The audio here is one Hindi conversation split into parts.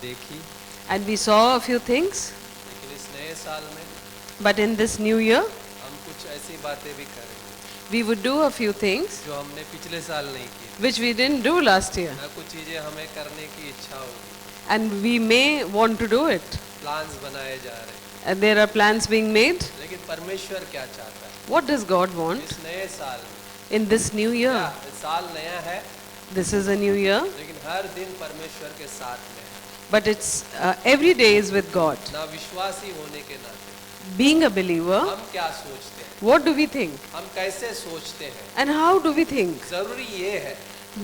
देखी, and we saw a few things. लेकिन इस नए साल में But in this new year, हम कुछ ऐसी बातें भी करेंगे we would do a few things जो हमने पिछले साल नहीं की, which we didn't do last year, ना कुछ चीजें हमें करने की इच्छा होगी, and we may want to do it. Plans बनाए जा रहे हैं, And there are plans being made. लेकिन परमेश्वर क्या चाहता है What does God want इस नए साल में? in this new क्या year? साल नया है, This is a new year, लेकिन हर दिन परमेश्वर के साथ में है। but it's every day is with God. ना विश्वासी होने के नाते Being a believer, हम क्या सोचते हैं, what do we think? हम कैसे सोचते हैं, And how do we think? जरूरी ये है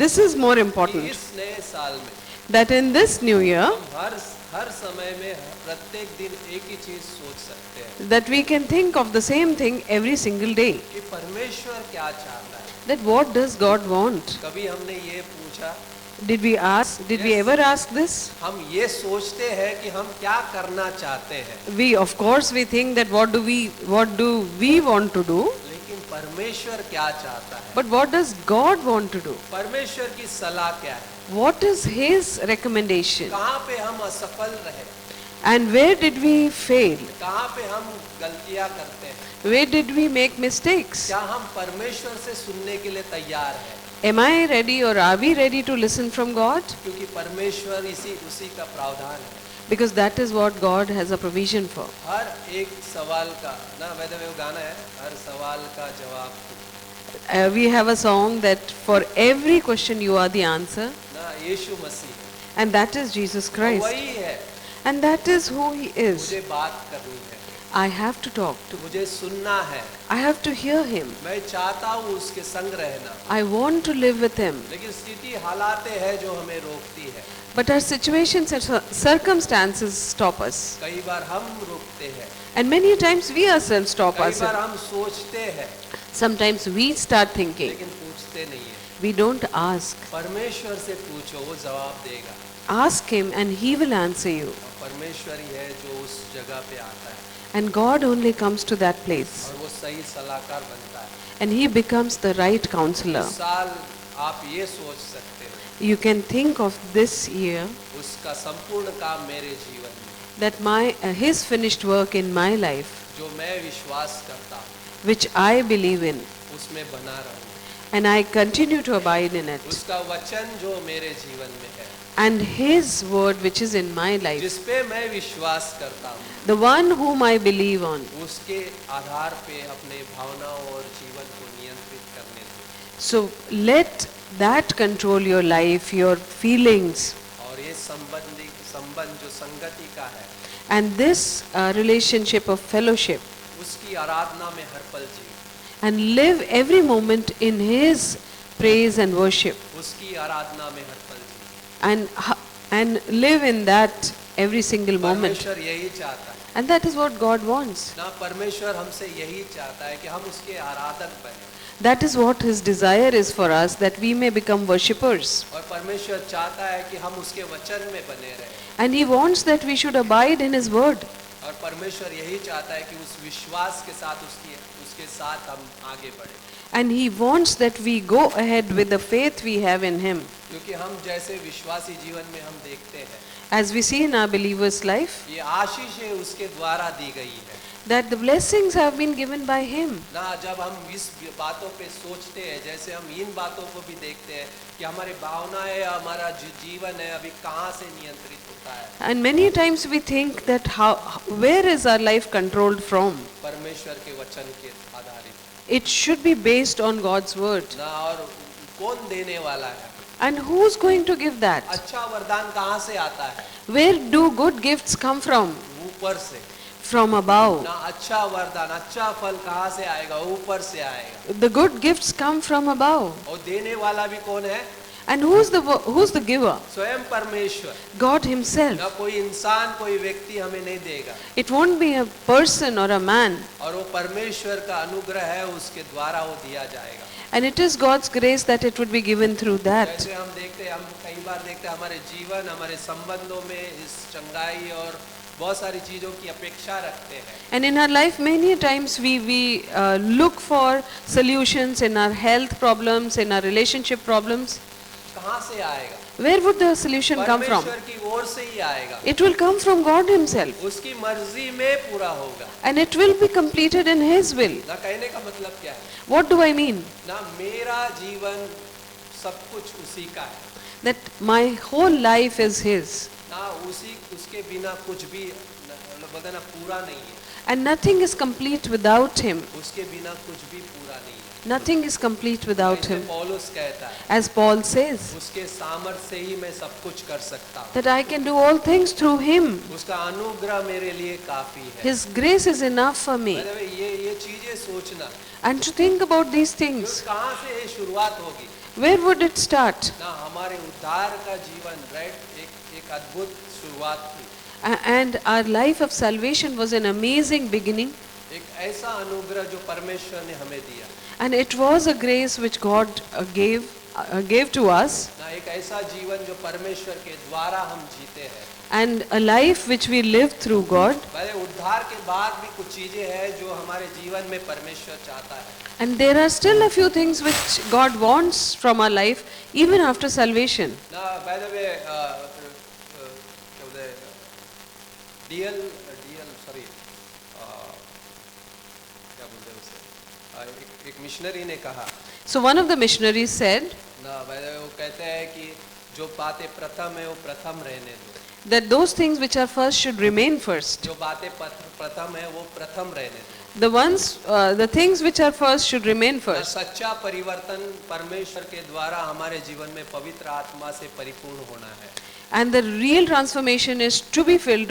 This is more कि important. इस नए साल में That in this new year, हम हर समय में प्रत्येक दिन एक ही चीज सोच सकते हैं that we can think of the same thing every single day. कि परमेश्वर क्या चाहता है। That what does God want? कभी हमने ये पूछा, Did we Yes. ever ask this? हम ये सोचते हैं कि हम क्या करना चाहते हैं, We, of course, we think that what do we want to do? लेकिन परमेश्वर क्या चाहता है, But what does God want to do? परमेश्वर की सलाह क्या है, What is His recommendation? कहाँ पे हम असफल रहे, And where did we fail? कहाँ पे हम गलतियाँ करते हैं, Where did we make mistakes? क्या हम परमेश्वर से सुनने के लिए तैयार हैं, Am I ready or are we ready to listen from God? क्योंकि परमेश्वर उसी का प्रावधान है। Because that is what God has a provision for. हर एक सवाल का ना वैसे वो गाना है, हर सवाल का जवाब तू, We have a song that for every question you are the answer, ना यीशु मसीह, and that is Jesus Christ. वही है, And that is who He is. मुझे बात करनी है, I have to talk to. मुझे सुनना है, I have to hear Him. मैं चाहता हूँ उसके संग रहना, I want to live with Him. लेकिन स्थिति हालातें हैं जो हमें रोकती है। But our situations and circumstances stop us. कई बार हम रुकते हैं, And many times we ourselves stop कई बार ourselves. हम सोचते हैं, Sometimes we start thinking. लेकिन पूछते नहीं है। We don't ask. परमेश्वर से पूछो, वो जवाब देगा, Ask Him and He will answer you. और परमेश्वर ही है जो उस जगह पे आता है And God only comes to that place. और वो सही सलाहकार बनता है। And He becomes the right counselor. इस साल आप ये सोच सकते हो, You can think of this year उसका संपूर्ण काम मेरे जीवन में, that His finished work in my life, जो मैं विश्वास करता हूँ, which I believe in, उसमें बना रहूँ, and I continue to abide in it. उसका वचन जो मेरे जीवन में है, And His word which is in my life, जिस पे मैं विश्वास करता हूँ, the one whom I believe on. उसके आधार पे अपने भावनाओं और जीवन को नियंत्रित करने दो। So let that control your life, your feelings. और ये संबंध जो संगति का है, And this relationship of fellowship, उसकी आराधना में हर पल जी, and live every moment in His praise and worship, उसकी आराधना में हर पल जी। and live in that every single moment. परमेश्वर यही चाहता है And that is what God wants. ना, परमेश्वर हमसे यही चाहता है कि हम उसके आराधक बने, That is what His desire is for us, that we may become worshippers. और परमेश्वर चाहता है कि हम उसके वचन में बने रहें, And He wants that we should abide in His word. और परमेश्वर यही चाहता है कि उस विश्वास के साथ उसके साथ हम आगे बढ़े, And He wants that we go ahead with the faith we have in Him. क्योंकि हम जैसे विश्वासी जीवन में हम देखते हैं, As we see in our believer's life, ये आशीषें उसके द्वारा दी गई है that the blessings have been given by Him. ना। जब हम इस बातों पे सोचते हैं, जैसे हम इन बातों को भी देखते हैं कि हमारी भावनाएं, हमारा जीवन है अभी कहाँ से नियंत्रित होता है, And many times we think that where is our life controlled from? परमेश्वर के वचन के आधारित It should be based on God's word. ना। और कौन देने वाला है, And who's going to give that? अच्छा वरदान कहाँ से आता है, Where do good gifts come from? ऊपर से From above. ना। अच्छा वरदान, अच्छा फल कहाँ से आएगा, ऊपर से आएगा। The good gifts come from above. और देने वाला भी कौन है, And who's the giver? स्वयं परमेश्वर। God Himself. ना कोई इंसान, कोई व्यक्ति हमें नहीं देगा, It won't be a person or a man. और वो परमेश्वर का अनुग्रह है, उसके द्वारा वो दिया जाएगा। And it is God's grace that it would be given through that. जैसे हम देखते हैं, हम कई बार देखते हैं हमारे जीवन, हमारे संबंधों में इस चंगाई और बहुत सारी चीजों की अपेक्षा रखते हैं। And in our life, many times we look for solutions in our health problems, in our relationship problems. कहाँ से आएगा, where would the solution come from? परमेश्वर की ओर से ही आएगा, It will come from God Himself, उसकी मर्जी में पूरा होगा। and it will be completed in His will. ना कहने का मतलब क्या है, What do I mean? ना मेरा जीवन सब कुछ उसी का है, That my whole life is His, ना उसके बिना कुछ भी बोलते ना पूरा नहीं है, and nothing is complete without Him. उसके बिना कुछ भी पूरा नहीं है। Nothing is complete without जैसे Him. पौलुस कहता है, As Paul says, उसके सामर्थ्य से ही मैं सब कुछ कर सकता हूँ, that I can do all things through Him. उसका अनुग्रह मेरे लिए काफी है। His grace is enough for me. मतलब ये चीजें सोचना, And to think about these जो things, कहाँ से ये शुरुआत होगी, where would it start? ना हमारे उद्धार का जीवन राइट एक अद्भुत शुरुआत थी, And our life of salvation was an amazing beginning, एक ऐसा अनुग्रह जो परमेश्वर ने हमें दिया, and it was a grace which God gave to us, ना एक ऐसा जीवन जो परमेश्वर के द्वारा हम जीते हैं। and a life which we live through God. पहले उद्धार के बाद भी कुछ चीजें हैं जो हमारे जीवन में परमेश्वर चाहता है, And there are still a few things which God wants from our life even after salvation. ना बाय द वे क्या बोलते हैं, डीएल सॉरी क्या बोलते हैं उसे, एक मिशनरी ने कहा So one of the missionaries said ना, बाय द वे वो कहते हैं कि जो बातें प्रथम है वो प्रथम रहने दो, that those things which are first should remain first. जो बातें प्रथम है वो प्रथम रहने दो। The things which are first should remain और first. सच्चा परिवर्तन परमेश्वर के द्वारा हमारे जीवन में पवित्र आत्मा से परिपूर्ण होना है, And the real transformation is to be filled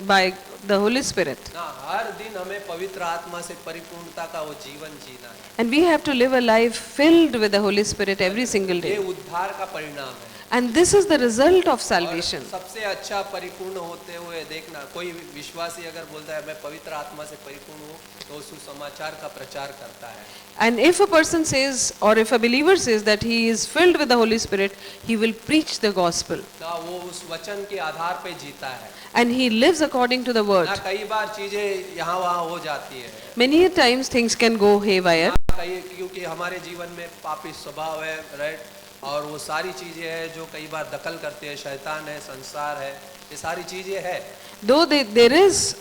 by the Holy Spirit. ना हर दिन हमें पवित्र आत्मा से परिपूर्णता का वो जीवन जीना है। And we have to live a life filled with the Holy Spirit every single ये day. उद्धार का परिणाम है। And this is the result of और salvation. सबसे अच्छा परिपूर्ण होते हुए देखना, कोई विश्वासी अगर बोलता है मैं पवित्र आत्मा से परिपूर्ण हूँ, तो उस सुसमाचार का प्रचार करता है। And if a person says, or if a believer says that he is filled with the Holy Spirit, he will preach the gospel. ना वो उस वचन के आधार पे जीता है, And he lives according to the ना word. कई बार चीजें यहाँ वहाँ हो जाती है, Many a times things can go haywire. कई क्योंकि हमारे जीवन में पापी स्वभाव है राइट, और वो सारी चीजें हैं जो कई बार दखल करते हैं, शैतान है, संसार है, ये सारी चीजें है। Though there is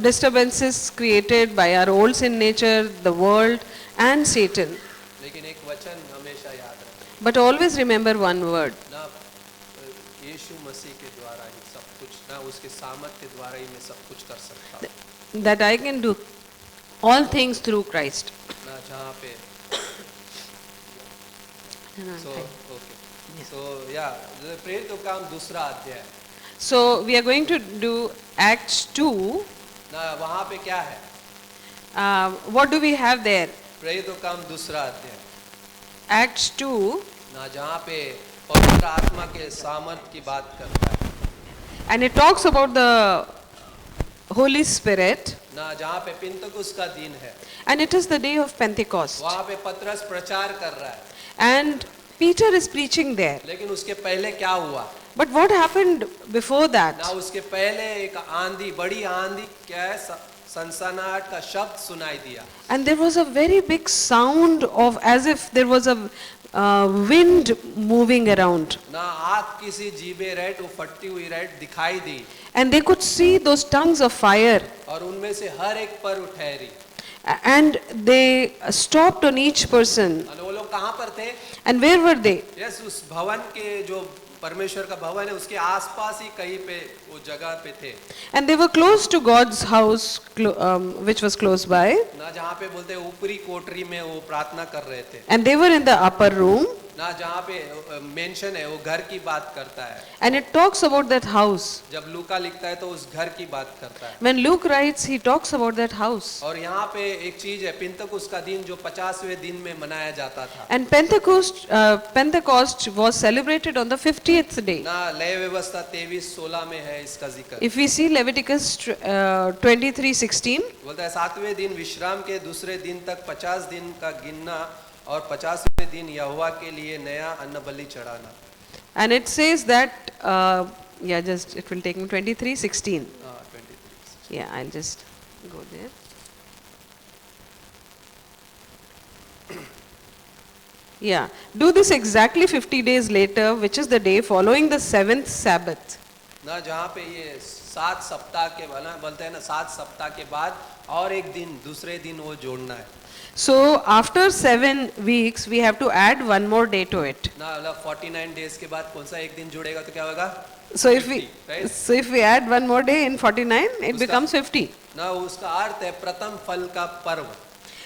disturbances created by our old sin nature, the world and Satan. लेकिन एक वचन हमेशा याद रखें, But always remember one word, ना यीशु मसीह के द्वारा ही सब कुछ, ना उसके सामर्थ्य के द्वारा ही मैं सब कुछ कर सकता हूँ, that I can do all things through Christ. ना जहाँ पे सो या प्रेरित काम दूसरा अध्याय, So we are going to do Acts 2. ना वहाँ पे क्या है, What do we have there? प्रेरित काम दूसरा अध्याय, Acts 2, ना जहाँ पे पवित्र आत्मा के सामर्थ्य की बात करता है, and it talks about the Holy Spirit, ना जहाँ पे पिंतकुस का दिन है, and it is the day of Pentecost. वहाँ पे पतरस प्रचार कर रहा है, And Peter is preaching there. लेकिन उसके पहले क्या हुआ, But what happened before ना that? उसके पहले एक आंधी, बड़ी आंधी क्या है, सनसनाहट का शब्द सुनाई दिया, And there was a very big sound of as if there was a wind moving around. ना आग किसी जीभे रेट वो फटती हुई रेट दिखाई दी, And they could see those tongues of fire. और उनमें से हर एक पर ठहरी, And they stopped on each person. और वो लोग कहाँ पर थे, And where were they? Yes उस भवन के जो परमेश्वर का भवन है उसके आसपास ही कहीं पे वो जगह पे थे, And they were close to God's house, which was close by. ना जहाँ पे बोलते हैं ऊपरी कोठरी में वो प्रार्थना कर रहे थे, And they were in the upper room. ना जहाँ पे मेंशन है वो घर की बात करता है, And it talks about that house. जब लूका लिखता है तो उस घर की बात करता है, When Luke writes, he talks about that house. और यहाँ पे एक चीज है, पिंतकुस का दिन जो 50वें दिन में मनाया जाता था, And Pentecost was celebrated on the 50th day. ना लय व्यवस्था 23:16 में है इसका जिक्र, If we see Leviticus 23:16, बोलता है 7वें दिन विश्राम के दूसरे दिन तक 50 दिन का गिनना, और 50वें दिन यहोवा के लिए नया अन्न बलि चढ़ाना। and it says that, just it will take me 23:16. 23। Yeah, I'll just go there. 23 Yeah. Do this exactly 50 days later, which is the day following the seventh Sabbath. ना जहाँ पे ये 7 सप्ताह के बोलते हैं ना 7 सप्ताह के बाद और एक दिन दूसरे दिन वो जोड़ना है So after 7 weeks, we have to add one more day to it. ना मतलब 49 डेज के बाद कौन सा एक दिन जुड़ेगा तो क्या होगा So if we 50, right? so if we add one more day in 49, it becomes 50. ना उसका अर्थ है प्रथम फल का पर्व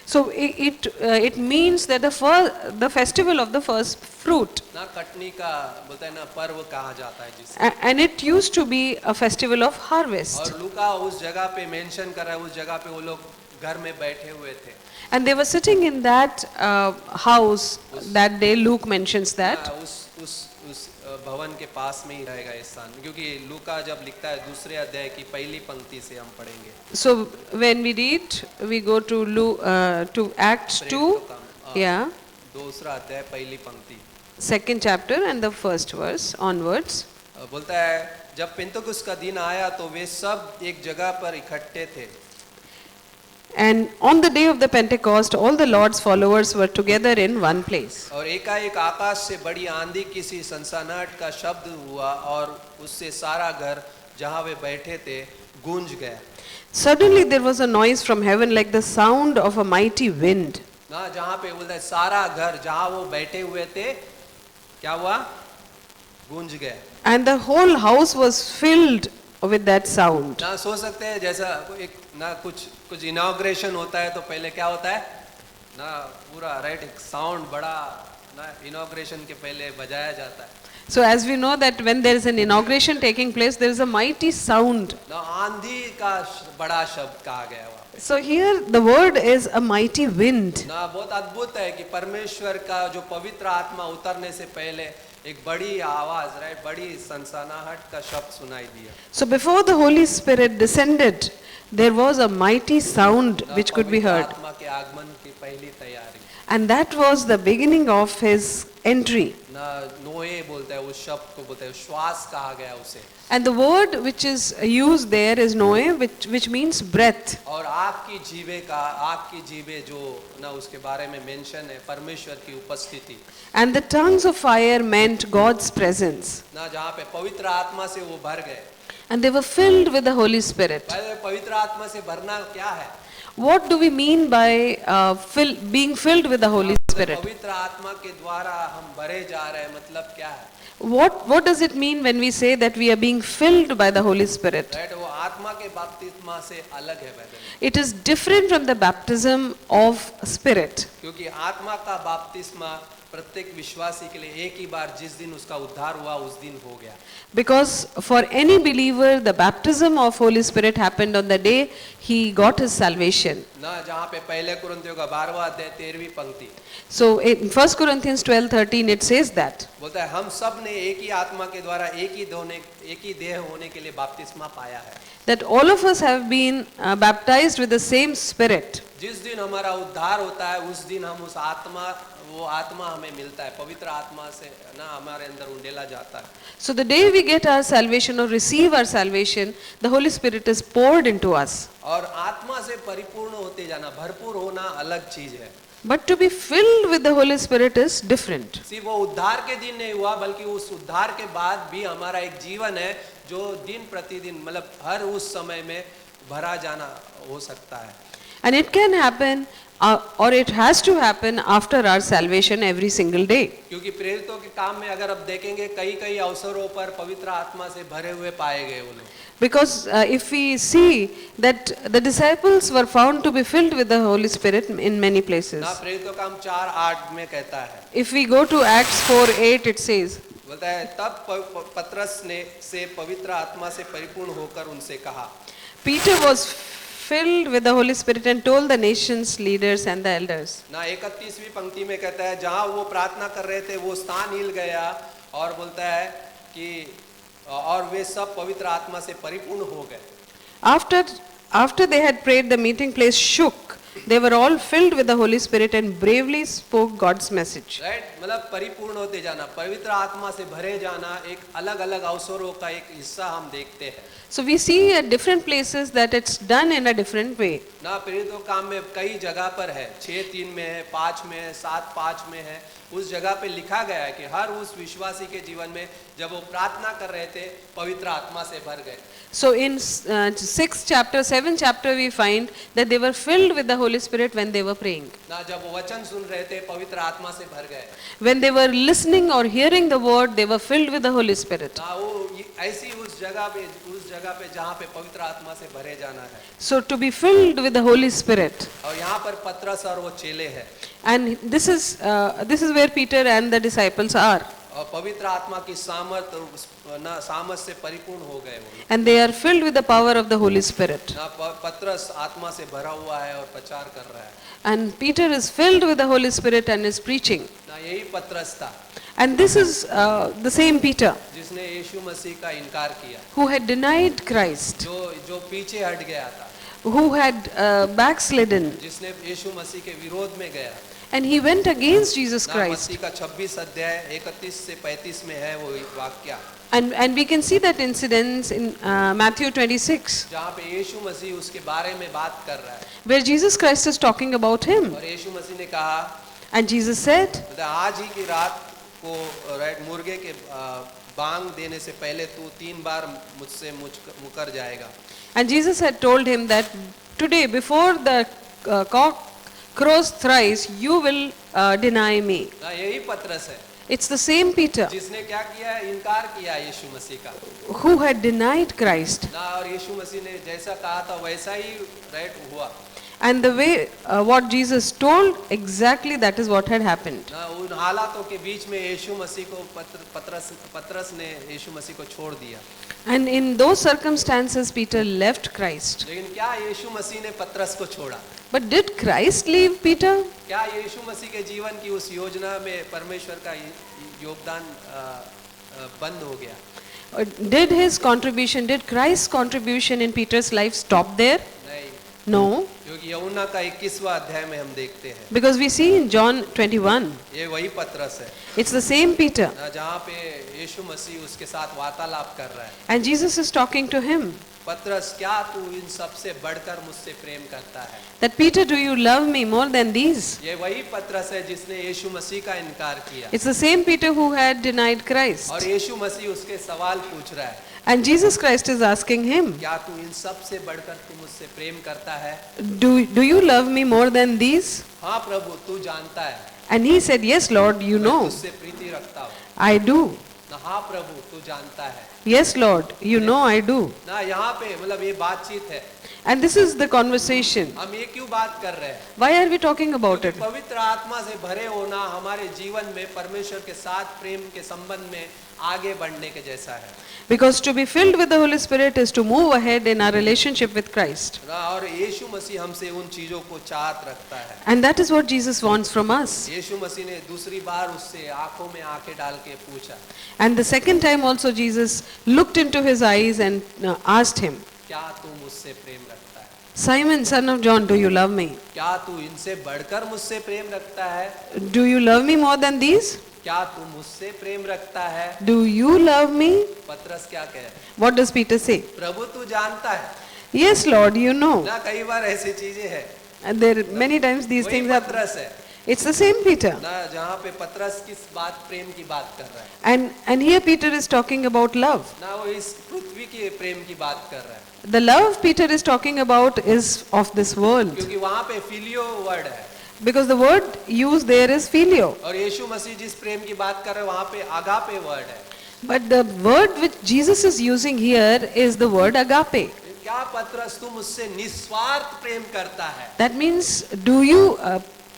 So it means that the festival of the first fruit, ना कटनी का बोलते हैं ना पर्व कहा जाता है जिसे and it used to be a festival of harvest. और लूका उस जगह पे मेंशन कर रहा है उस जगह पे वो लोग घर में बैठे हुए थे And they were sitting in that house that day. Luke mentions that. हाँ, उस भवन के पास में ही रहेगा ये स्थान क्योंकि लूका जब लिखता है दूसरे अध्याय की पहली पंक्ति से हम पढ़ेंगे So when we read, we go to Acts 2, yeah, दूसरा अध्याय पहली पंक्ति second chapter and the first verse onwards. बोलता है जब पेंतुकुस्त का दिन आया तो वे सब एक जगह पर इकट्ठे थे And on the day of the Pentecost, all the Lord's followers were together in one place. और एकाएक आकाश से बड़ी आंधी किसी सनसनाहट का शब्द हुआ और उससे सारा घर जहाँ वे बैठे थे गूंज गया Suddenly there was a noise from heaven like the sound of a mighty wind. ना जहाँ पे बोलता है सारा घर जहाँ वो बैठे हुए थे क्या हुआ गूंज गया And the whole house was filled with that sound. ना सोच सकते हैं जैसा एक ना कुछ इनॉग्रेशन होता है तो पहले क्या होता है ना पूरा राइट एक साउंड बड़ा ना इनॉग्रेशन के पहले बजाया जाता है So as we know that when there is an inauguration taking place, there is a mighty sound. ना आंधी का बड़ा शब्द कहा गया वहाँ पे So here the word is a mighty wind. ना बहुत अद्भुत है कि परमेश्वर का जो पवित्र आत्मा उतरने से पहले एक बड़ी आवाज राइट बड़ी सनसनाहट का शब्द सुनाई दिया So before the Holy Spirit descended, there was a mighty sound which could be heard. आत्मा के आगमन की पहली तैयारी And that was the beginning of his entry. ना नोए बोलता है उस शब्द को बोलते हैं श्वास कहा गया उसे And the word which is used there is noe, which means breath. और आपकी जीवे जो ना उसके बारे में मेंशन है परमेश्वर की उपस्थिति And the tongues of fire meant God's presence. ना जहाँ पे पवित्र आत्मा से वो भर गए And they were filled with the Holy Spirit. पहले पवित्र आत्मा से भरना क्या है What do we mean by being filled with the Holy Spirit? पवित्र आत्मा के द्वारा हम भरे जा रहे हैं मतलब क्या है What does it mean when we say that we are being filled by the Holy Spirit? Right वो आत्मा के बपतिस्मा से अलग है वैसे It is different from the baptism of Spirit. क्योंकि आत्मा का बपतिस्मा प्रत्येक विश्वासी के लिए एक ही बार जिस दिन उसका उद्धार हुआ उस दिन हो गया Because for any believer, the baptism of Holy Spirit happened on the day he got his salvation. ना जहाँ पे पहले कुरिन्थियों का 12वां अध्याय 13वीं पंक्ति So in 1 Corinthians 12:13 it says that. बोलता है हम सब ने एक ही आत्मा के द्वारा एक ही देह होने के लिए बपतिस्मा पाया है That all of us have been baptized with the same Spirit. जिस दिन हमारा उद्धार होता है उस दिन हम उस वो आत्मा हमें मिलता है पवित्र आत्मा से ना हमारे अंदर उंडेला जाता है So the day we get our salvation or receive our salvation, the Holy Spirit is poured into us. और आत्मा से परिपूर्ण होते जाना भरपूर होना अलग चीज है But to be filled with the Holy Spirit is different. सिर्फ वो उद्धार के दिन नहीं हुआ बल्कि उस उद्धार के बाद भी हमारा एक जीवन है जो दिन प्रतिदिन मतलब हर उस समय में भरा जाना हो सकता है And it can happen or it has to happen after our salvation every single day. क्योंकि प्रेरितों के काम में अगर अब देखेंगे कई अवसरों पर पवित्र आत्मा से भरे हुए पाए गए वो लोग Because if we see that the disciples were found to be filled with the Holy Spirit in many places. ना प्रेरितों का काम 4:8 में कहता है If we go to Acts 4:8 it says, बोलता है तब पतरस ने से पवित्र आत्मा से परिपूर्ण होकर उनसे कहा Peter was filled with the Holy Spirit and told the nation's leaders and the elders. ना 31वीं पंक्ति में कहता है जहाँ वो प्रार्थना कर रहे थे वो स्थान हिल गया और बोलता है कि और वे सब पवित्र आत्मा से परिपूर्ण हो गए After they had prayed, the meeting place shook They were all filled with the Holy Spirit and bravely spoke God's message. Right, मतलब परिपूर्ण होते जाना, पवित्र आत्मा से भरे जाना एक अलग अलग अवसरों का एक हिस्सा हम देखते हैं So we see at different places that it's done in a different way. ना। प्रेरितों काम में कई जगह पर है, 6:3 में है, 5 में है, 7:5 में है। उस जगह पे लिखा गया है कि हर उस विश्वासी के जीवन में जब वो प्रार्थना कर रहे थे पवित्र आत्मा से भर गए। So in 6th chapter, 7th chapter, we find that they were filled with the Holy Spirit when they were praying. ना जब वो वचन सुन रहे थे पवित्र आत्मा से भर गए। When they were listening or hearing the word, they were filled with the Holy Spirit. ना वो ऐसी उस जगह पे जहाँ पे पवित्र आत्मा से भरे जाना है। So to be filled with the Holy Spirit. और यहाँ पर पतरस और वो चेले हैं। And this is where Peter and the disciples are. और पवित्र आत्मा की सामर्थ से परिपूर्ण हो गए वो। And they are filled with the power of the Holy Spirit. ना पतरस आत्मा से भरा हुआ है और प्रचार कर रहा है। And Peter is filled with the Holy Spirit and is preaching. ना यही पतरस था And this is the same Peter जिसने यीशु मसीह का इनकार किया, who had denied Christ, जो पीछे हट गया था, who had backslidden, जिसने यीशु मसीह के विरोध में गया। and he went against Jesus ना Christ. मत्ती का 26 अध्याय 31 से 35 में है वो वाक्य, And we can see that incident in Matthew 26, जहाँ पे यीशु मसीह उसके बारे में बात कर रहा है। where Jesus Christ is talking about him. और यीशु मसीह ने कहा, And Jesus said, मतलब आज ही की रात को राइट मुर्गे के बांग देने से पहले तू 3 बार मुझसे मुकर जाएगा। and Jesus had told him that today before the cock crows thrice, you will deny me. ना यही पतरस है It's the same Peter जिसने क्या किया, इनकार किया यीशु मसीह का। who had denied Christ. ना और यीशु मसीह ने जैसा कहा था वैसा ही राइट हुआ। And the way what Jesus told, exactly that is what had happened. ना उन हालातों के बीच में यीशु मसीह को पतरस ने यीशु मसीह को छोड़ दिया। And in those circumstances, Peter left Christ. लेकिन क्या यीशु मसीह ने पतरस को छोड़ा? But did Christ leave Peter? क्या यीशु मसीह के जीवन की उस योजना में परमेश्वर का योगदान बंद हो गया? Or did Christ's contribution in Peter's life stop there? नहीं, No, क्योंकि यूहन्ना का 21वां अध्याय में हम देखते हैं because we see in John 21, ये वही पतरस है it's the same Peter. ना, जहाँ पे यीशु मसीह उसके साथ वार्तालाप कर रहा है। And Jesus is talking to him. पतरस, क्या तू इन सब से बढ़कर मुझसे प्रेम करता है? That Peter, do you love me more than these? ये वही पतरस है जिसने यीशु मसीह का इनकार किया। It's the same Peter who had denied Christ. और यीशु मसीह उसके सवाल पूछ रहा है, And Jesus Christ is asking him, क्या तू इन सब से बढ़कर तू मुझसे प्रेम करता है? do you love me more than these? हाँ प्रभु, तू जानता है And he said, yes Lord, you मैं know, तुझसे प्रीति रखता हूँ। I do. ना हाँ प्रभु, तू जानता है Yes Lord, you know I do. ना। यहाँ पे मतलब ये बातचीत है, And this is the conversation. हम ये क्यों बात कर रहे हैं? Why are we talking about it? पवित्र आत्मा से भरे होना हमारे जीवन में परमेश्वर के साथ प्रेम के संबंध में आगे बढ़ने के जैसा है। Because to be filled with the Holy Spirit is to move ahead in our relationship with Christ. और यीशु मसीह हमसे उन चीजों को चाहत रखता है। And that is what Jesus wants from us. यीशु मसीह ने दूसरी बार उससे आंखों में आंखें डाल के पूछा, And the second time also Jesus looked into his eyes and asked him, क्या तू मुझसे प्रेम रखता है? Simon, son of John, do you love me? क्या तू इनसे बढ़कर मुझसे प्रेम रखता है? Do you love me more than these? क्या तू मुझसे प्रेम रखता है? Do you love me? पतरस क्या कह रहे? What does Peter say? प्रभु तू जानता है Yes, Lord, you know. ना। कई बार ऐसी चीजें हैं, And there many times these वही things happen. पतरस है It's the same Peter. ना, जहाँ पे पतरस किस बात प्रेम की बात कर रहा है And here Peter is talking about love. ना, वो इस पृथ्वी के प्रेम की बात कर रहा है, The love Peter is talking about is of this world. क्योंकि वहाँ पे फिलियो वर्ड है Because the word used there is filio. और यीशु मसीह जिस प्रेम की बात कर रहे हैं वहाँ पे आगापे वर्ड है। But the word which Jesus is using here is the word agape. क्या पतरस तू मुझसे निस्वार्थ प्रेम करता है? That means, do you,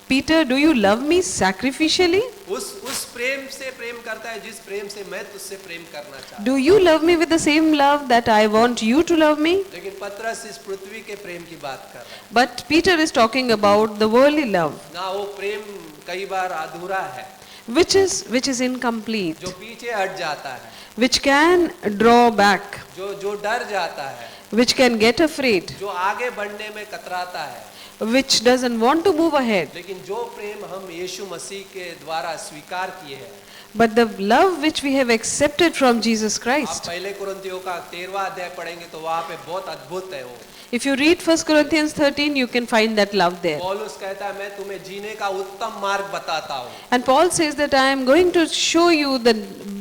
Peter, do you love me sacrificially? उस प्रेम से प्रेम करता है जिस प्रेम से मैं तुझसे प्रेम करना चाहता हूँ। Do you love me with the same love that I want you to love me? लेकिन पतरस इस पृथ्वी के प्रेम की बात कर रहा है But Peter is talking about the worldly love, ना। वो प्रेम कई बार अधूरा है, which is incomplete, जो पीछे हट जाता है, which can draw back, जो डर जाता है, which can get afraid, जो आगे बढ़ने में कतराता है, which doesn't want to move ahead. लेकिन जो प्रेम हम यीशु मसीह के द्वारा स्वीकार किए हैं, But the love which we have accepted from Jesus आप Christ. पहले कुरिन्थियों का 13वां अध्याय पढ़ेंगे तो वहाँ पे बहुत अद्भुत है वो। If you read 1 Corinthians 13, you can find that love there. पौलुस कहता है मैं तुम्हें जीने का उत्तम मार्ग बताता हूँ। And Paul says that I am going to show you the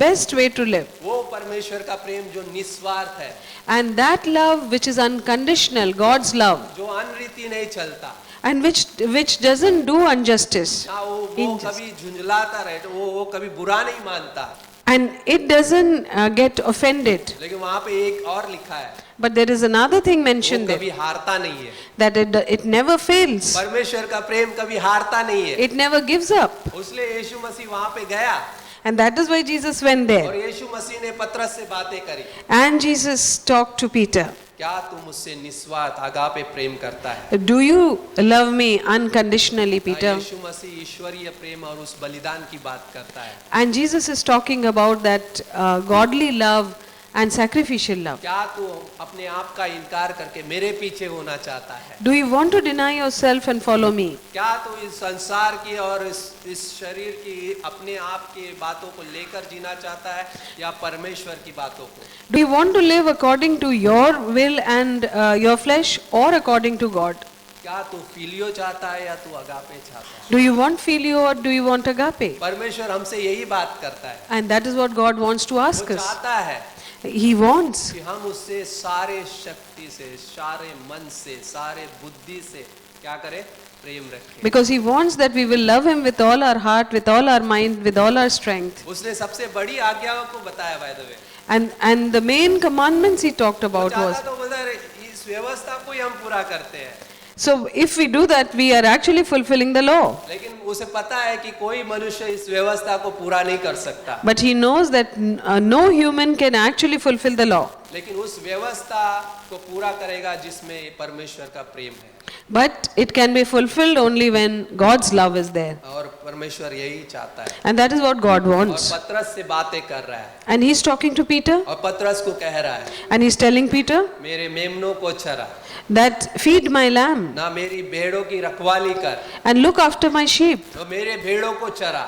best way to live. वो परमेश्वर का प्रेम जो निस्वार्थ है, And that love which is unconditional, God's love, जो अनरीति नहीं चलता, and which doesn't do injustice. ना वो Injustice. कभी झुंझलाता रहे, वो कभी बुरा नहीं मानता। And it doesn't get offended. लेकिन वहाँ पे एक और लिखा है, But there is another thing वो mentioned कभी there, हारता नहीं है। that it never fails. परमेश्वर का प्रेम कभी हारता नहीं है। It never gives up. इसलिए यीशु मसीह वहाँ पे गया And that is why Jesus went और there. यीशु मसीह ने पतरस से बातें करी, And Jesus talked to Peter. क्या तू मुझसे निस्वार्थ अगापे प्रेम करता है? Do you love me unconditionally, Peter? यीशु मसीह ईश्वरीय प्रेम और उस बलिदान की बात करता है। And Jesus is talking about that godly love and sacrificial love. क्या तू अपने आप का इनकार करके मेरे पीछे होना चाहता है? Do you want to deny yourself and follow me? क्या तू इस संसार की और इस शरीर की अपने आप की बातों को लेकर जीना चाहता है या परमेश्वर की बातों को? Do you want to live according to your will and your flesh or according to God? क्या तू फिलियो चाहता है या तू अगापे चाहता है? Do you want filio or do you want agape? परमेश्वर हमसे यही बात करता है। And that is what God wants to वो ask us. चाहता है He wants. कि हम उससे सारे शक्ति से, सारे मन से, सारे बुद्धि से क्या करें? प्रेम रखें। Because He wants that we will love Him with all our heart, with all our mind, with all our strength. उसने सबसे बड़ी आज्ञाओं को बताया by the way। And the main commandments He talked वो about चाहता was. तो बोलता है, इस व्यवस्था को ही हम पूरा करते हैं, So if we do that, we are actually fulfilling the law. लेकिन उसे पता है कि कोई मनुष्य इस व्यवस्था को पूरा नहीं कर सकता। But He knows that no human can actually fulfill the law. लेकिन उस व्यवस्था को पूरा करेगा जिसमें परमेश्वर का प्रेम है, But it can be fulfilled only when God's love is there. और परमेश्वर यही चाहता है। And that is what God और wants. पतरस से बातें कर रहा है And He's talking to Peter और पतरस को कह रहा है, and He's telling Peter मेरे मेमनों को चरा, that feed my lamb ना मेरी भेड़ों की रखवाली कर, and look after my sheep तो मेरे भेड़ों को चरा।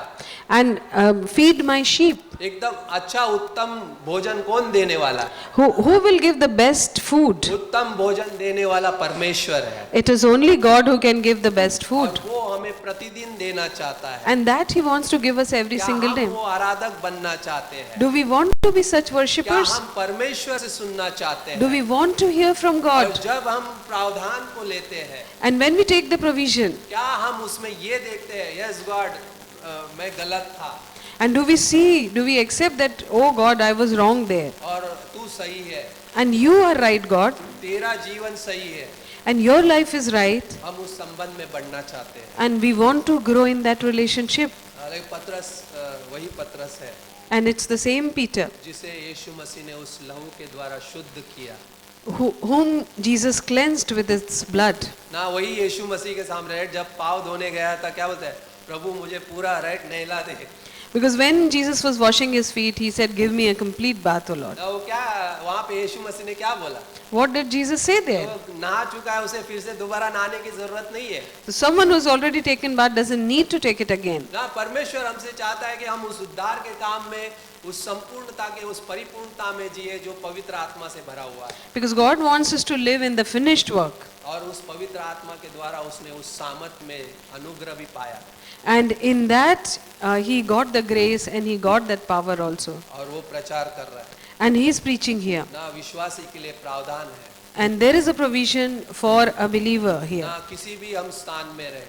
and feed my sheep. एकदम अच्छा उत्तम भोजन कौन देने वाला है? Who will give the best food? उत्तम भोजन देने वाला परमेश्वर है, It is only God who can give the best और food. वो हमें प्रतिदिन देना चाहता है। And that He wants to give us every क्या single हम day. वो आराधक बनना चाहते हैं? Do we want to be such क्या worshippers? हम परमेश्वर से सुनना चाहते Do हैं? we want to hear from और God? जब हम प्रावधान को लेते हैं, And when we take the provision, क्या हम उसमें ये देखते हैं, यस गॉड मैं गलत था and do we accept that, oh God, I was wrong there, और तू सही है, and you are right, God, तेरा जीवन सही है, and your life is right, हम उस संबंध में बढ़ना चाहते हैं। and we want to grow in that relationship. लेकिन पतरस वही पतरस है And it's the same Peter जिसे यीशु मसीह ने उस लहू के द्वारा शुद्ध किया, whom Jesus cleansed with His blood. ना वही यीशु मसीह के सामने राइट जब पाँव धोने गया था क्या बोलता है, प्रभु मुझे पूरा राइट नहला दे। Because when Jesus was washing His feet, He said, give me a complete bath, O Lord. ना वो क्या वहाँ पे यीशु मसीह ने क्या बोला, What did Jesus say there? वो नहा चुका है, उसे फिर से दोबारा नहाने की जरूरत नहीं है So someone who's already taken bath doesn't need to take it again. ना। परमेश्वर हमसे चाहता है कि हम उस उद्धार के काम में उस संपूर्णता के उस परिपूर्णता में जिए जो पवित्र आत्मा से भरा हुआ है, Because God wants us to live in the finished work. और उस पवित्र आत्मा के द्वारा उसने उस सामर्थ में अनुग्रह भी पाया, And in that, He got the grace and He got that power also. और वो प्रचार कर रहा है And He is preaching here. ना। विश्वासी के लिए प्रावधान है, And there is a provision for a believer here. ना किसी भी हम स्थान में रहे,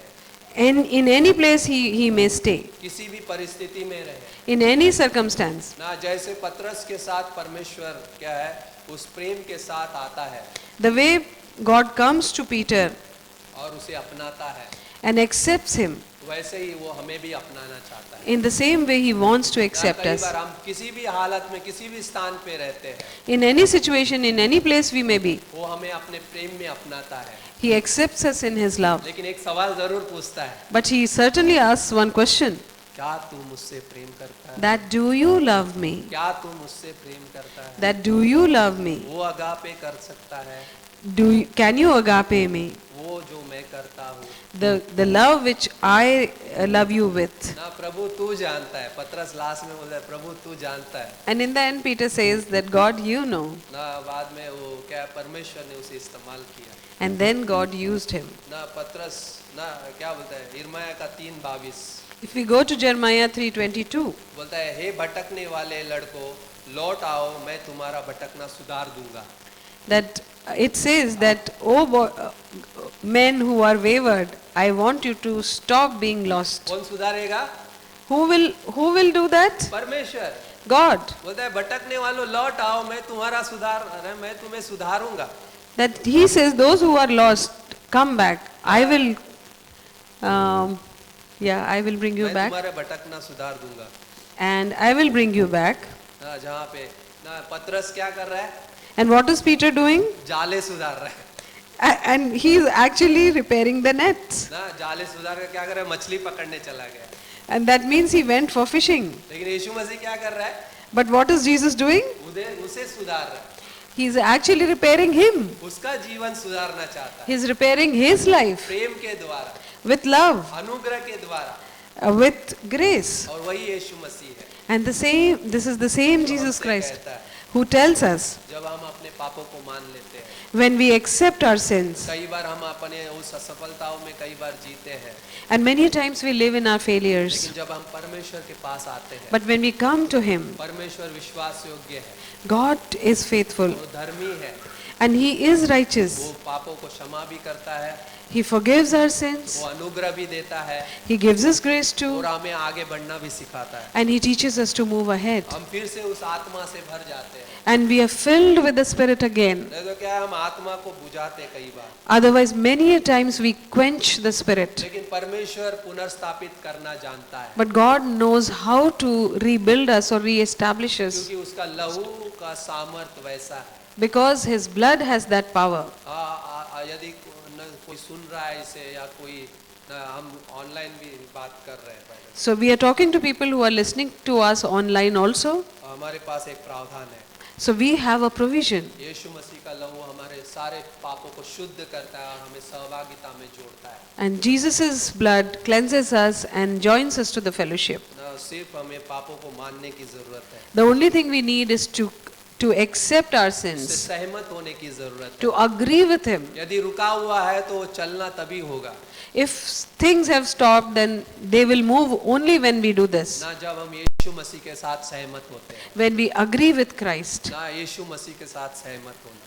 And in any place he may stay, किसी भी परिस्थिति में रहे, in any circumstance. ना जैसे पतरस के साथ परमेश्वर क्या है उस प्रेम के साथ आता है The way God comes to Peter और उसे अपनाता है, and accepts him, वैसे ही वो हमें भी अपनाना चाहता है। in the same way He wants to ना accept कई us. बार हम किसी भी हालत में किसी भी स्थान पे रहते हैं, In any situation, in any place we may be, वो हमें अपने प्रेम में अपनाता है, He accepts us in His love. लेकिन एक सवाल जरूर पूछता है, But He certainly asks one question, क्या तू मुझसे प्रेम करता है? that do you love me? क्या तू मुझसे प्रेम करता है? That do you love me? वो अगापे कर सकता है Can you agape me? वो जो मैं मैं करता हूँ। the love which I love you with. ना प्रभु तू जानता है, पतरस लास्ट में बोलता है प्रभु तू जानता है। And in the end, Peter says that God, you know. ना बाद में वो क्या परमेश्वर ने उसे इस्तेमाल किया। And then God used him. ना पतरस ना क्या बोलता है यिर्मयाह का 3:22 If we go to Jeremiah 3:22, बोलता है हे भटकने वाले लड़कों लौट आओ मैं तुम्हारा भटकना सुधार दूंगा। that it says that, men who are wayward, I want you to stop being lost. कौन सुधारेगा? Who will do that? परमेश्वर। God. बोलता है भटकने वालों लौट आओ मैं तुम्हारा मैं तुम्हें सुधारूंगा। That he says, those who are lost, come back. I will bring you मैं back, तुम्हारे भटकना सुधार दूंगा। and I will bring you back. ना जहाँ पे ना पतरस क्या कर रहा है? And what is Peter doing? जाले सुधार रहा है। And he is actually repairing the nets. ना जाले सुधार कर क्या कर रहा है? मछली पकड़ने चला गया। And that means he went for fishing. लेकिन यीशु मसीह क्या कर रहा है? But what is Jesus doing? उसे सुधार रहा है। He is actually repairing him. उसका जीवन सुधारना चाहता है। He is repairing his life प्रेम के द्वारा, with love, अनुग्रह के द्वारा, with grace. और वही यीशु मसीह है। And this is the same जो Jesus हमसे Christ कहता है, who tells us जब हम अपने पापों को मान लेते हैं, when we accept our sins, कई बार हम अपने उस असफलताओं में कई बार जीते हैं, and many times we live in our failures. लेकिन जब हम परमेश्वर के पास आते हैं, But when we come to Him, परमेश्वर विश्वास योग्य है, God is faithful वो धर्मी है, and He is righteous. वो पापों को क्षमा भी करता है, He forgives our sins, वो अनुग्रह भी देता है, He gives us grace और too, हमें आगे बढ़ना भी सिखाता है। and He teaches us to move ahead. हम फिर से उस आत्मा से भर जाते हैं। And we are filled with the Spirit again. नहीं तो क्या है, हम आत्मा को बुझाते कई बार, Otherwise, many a times we quench the Spirit. लेकिन परमेश्वर पुनर्स्थापित करना जानता है, But God knows how to rebuild us or re-establish us, क्योंकि उसका लहू का सामर्थ वैसा है। because His blood has that power. यदि कोई सुन रहा है इसे या कोई हम ऑनलाइन भी बात कर रहे हैं पहले, So we are talking to people who are listening to us online also. हमारे पास एक प्रावधान है। So we have a provision. यीशु मसीह का लहू हमारे सारे पापों को शुद्ध करता है और हमें सहभागिता में जोड़ता है। And Jesus' blood cleanses us and joins us to the fellowship. सिर्फ हमें पापों को मानने की जरूरत है, The only thing we need is to accept our उससे sins, सहमत होने की जरूरत है। to agree with Him. यदि रुका हुआ है तो चलना तभी होगा If things have stopped, then they will move only when we do this. ना जब हम यीशु मसीह के साथ सहमत होते हैं, When we agree with Christ. ना यीशु मसीह के साथ सहमत होना,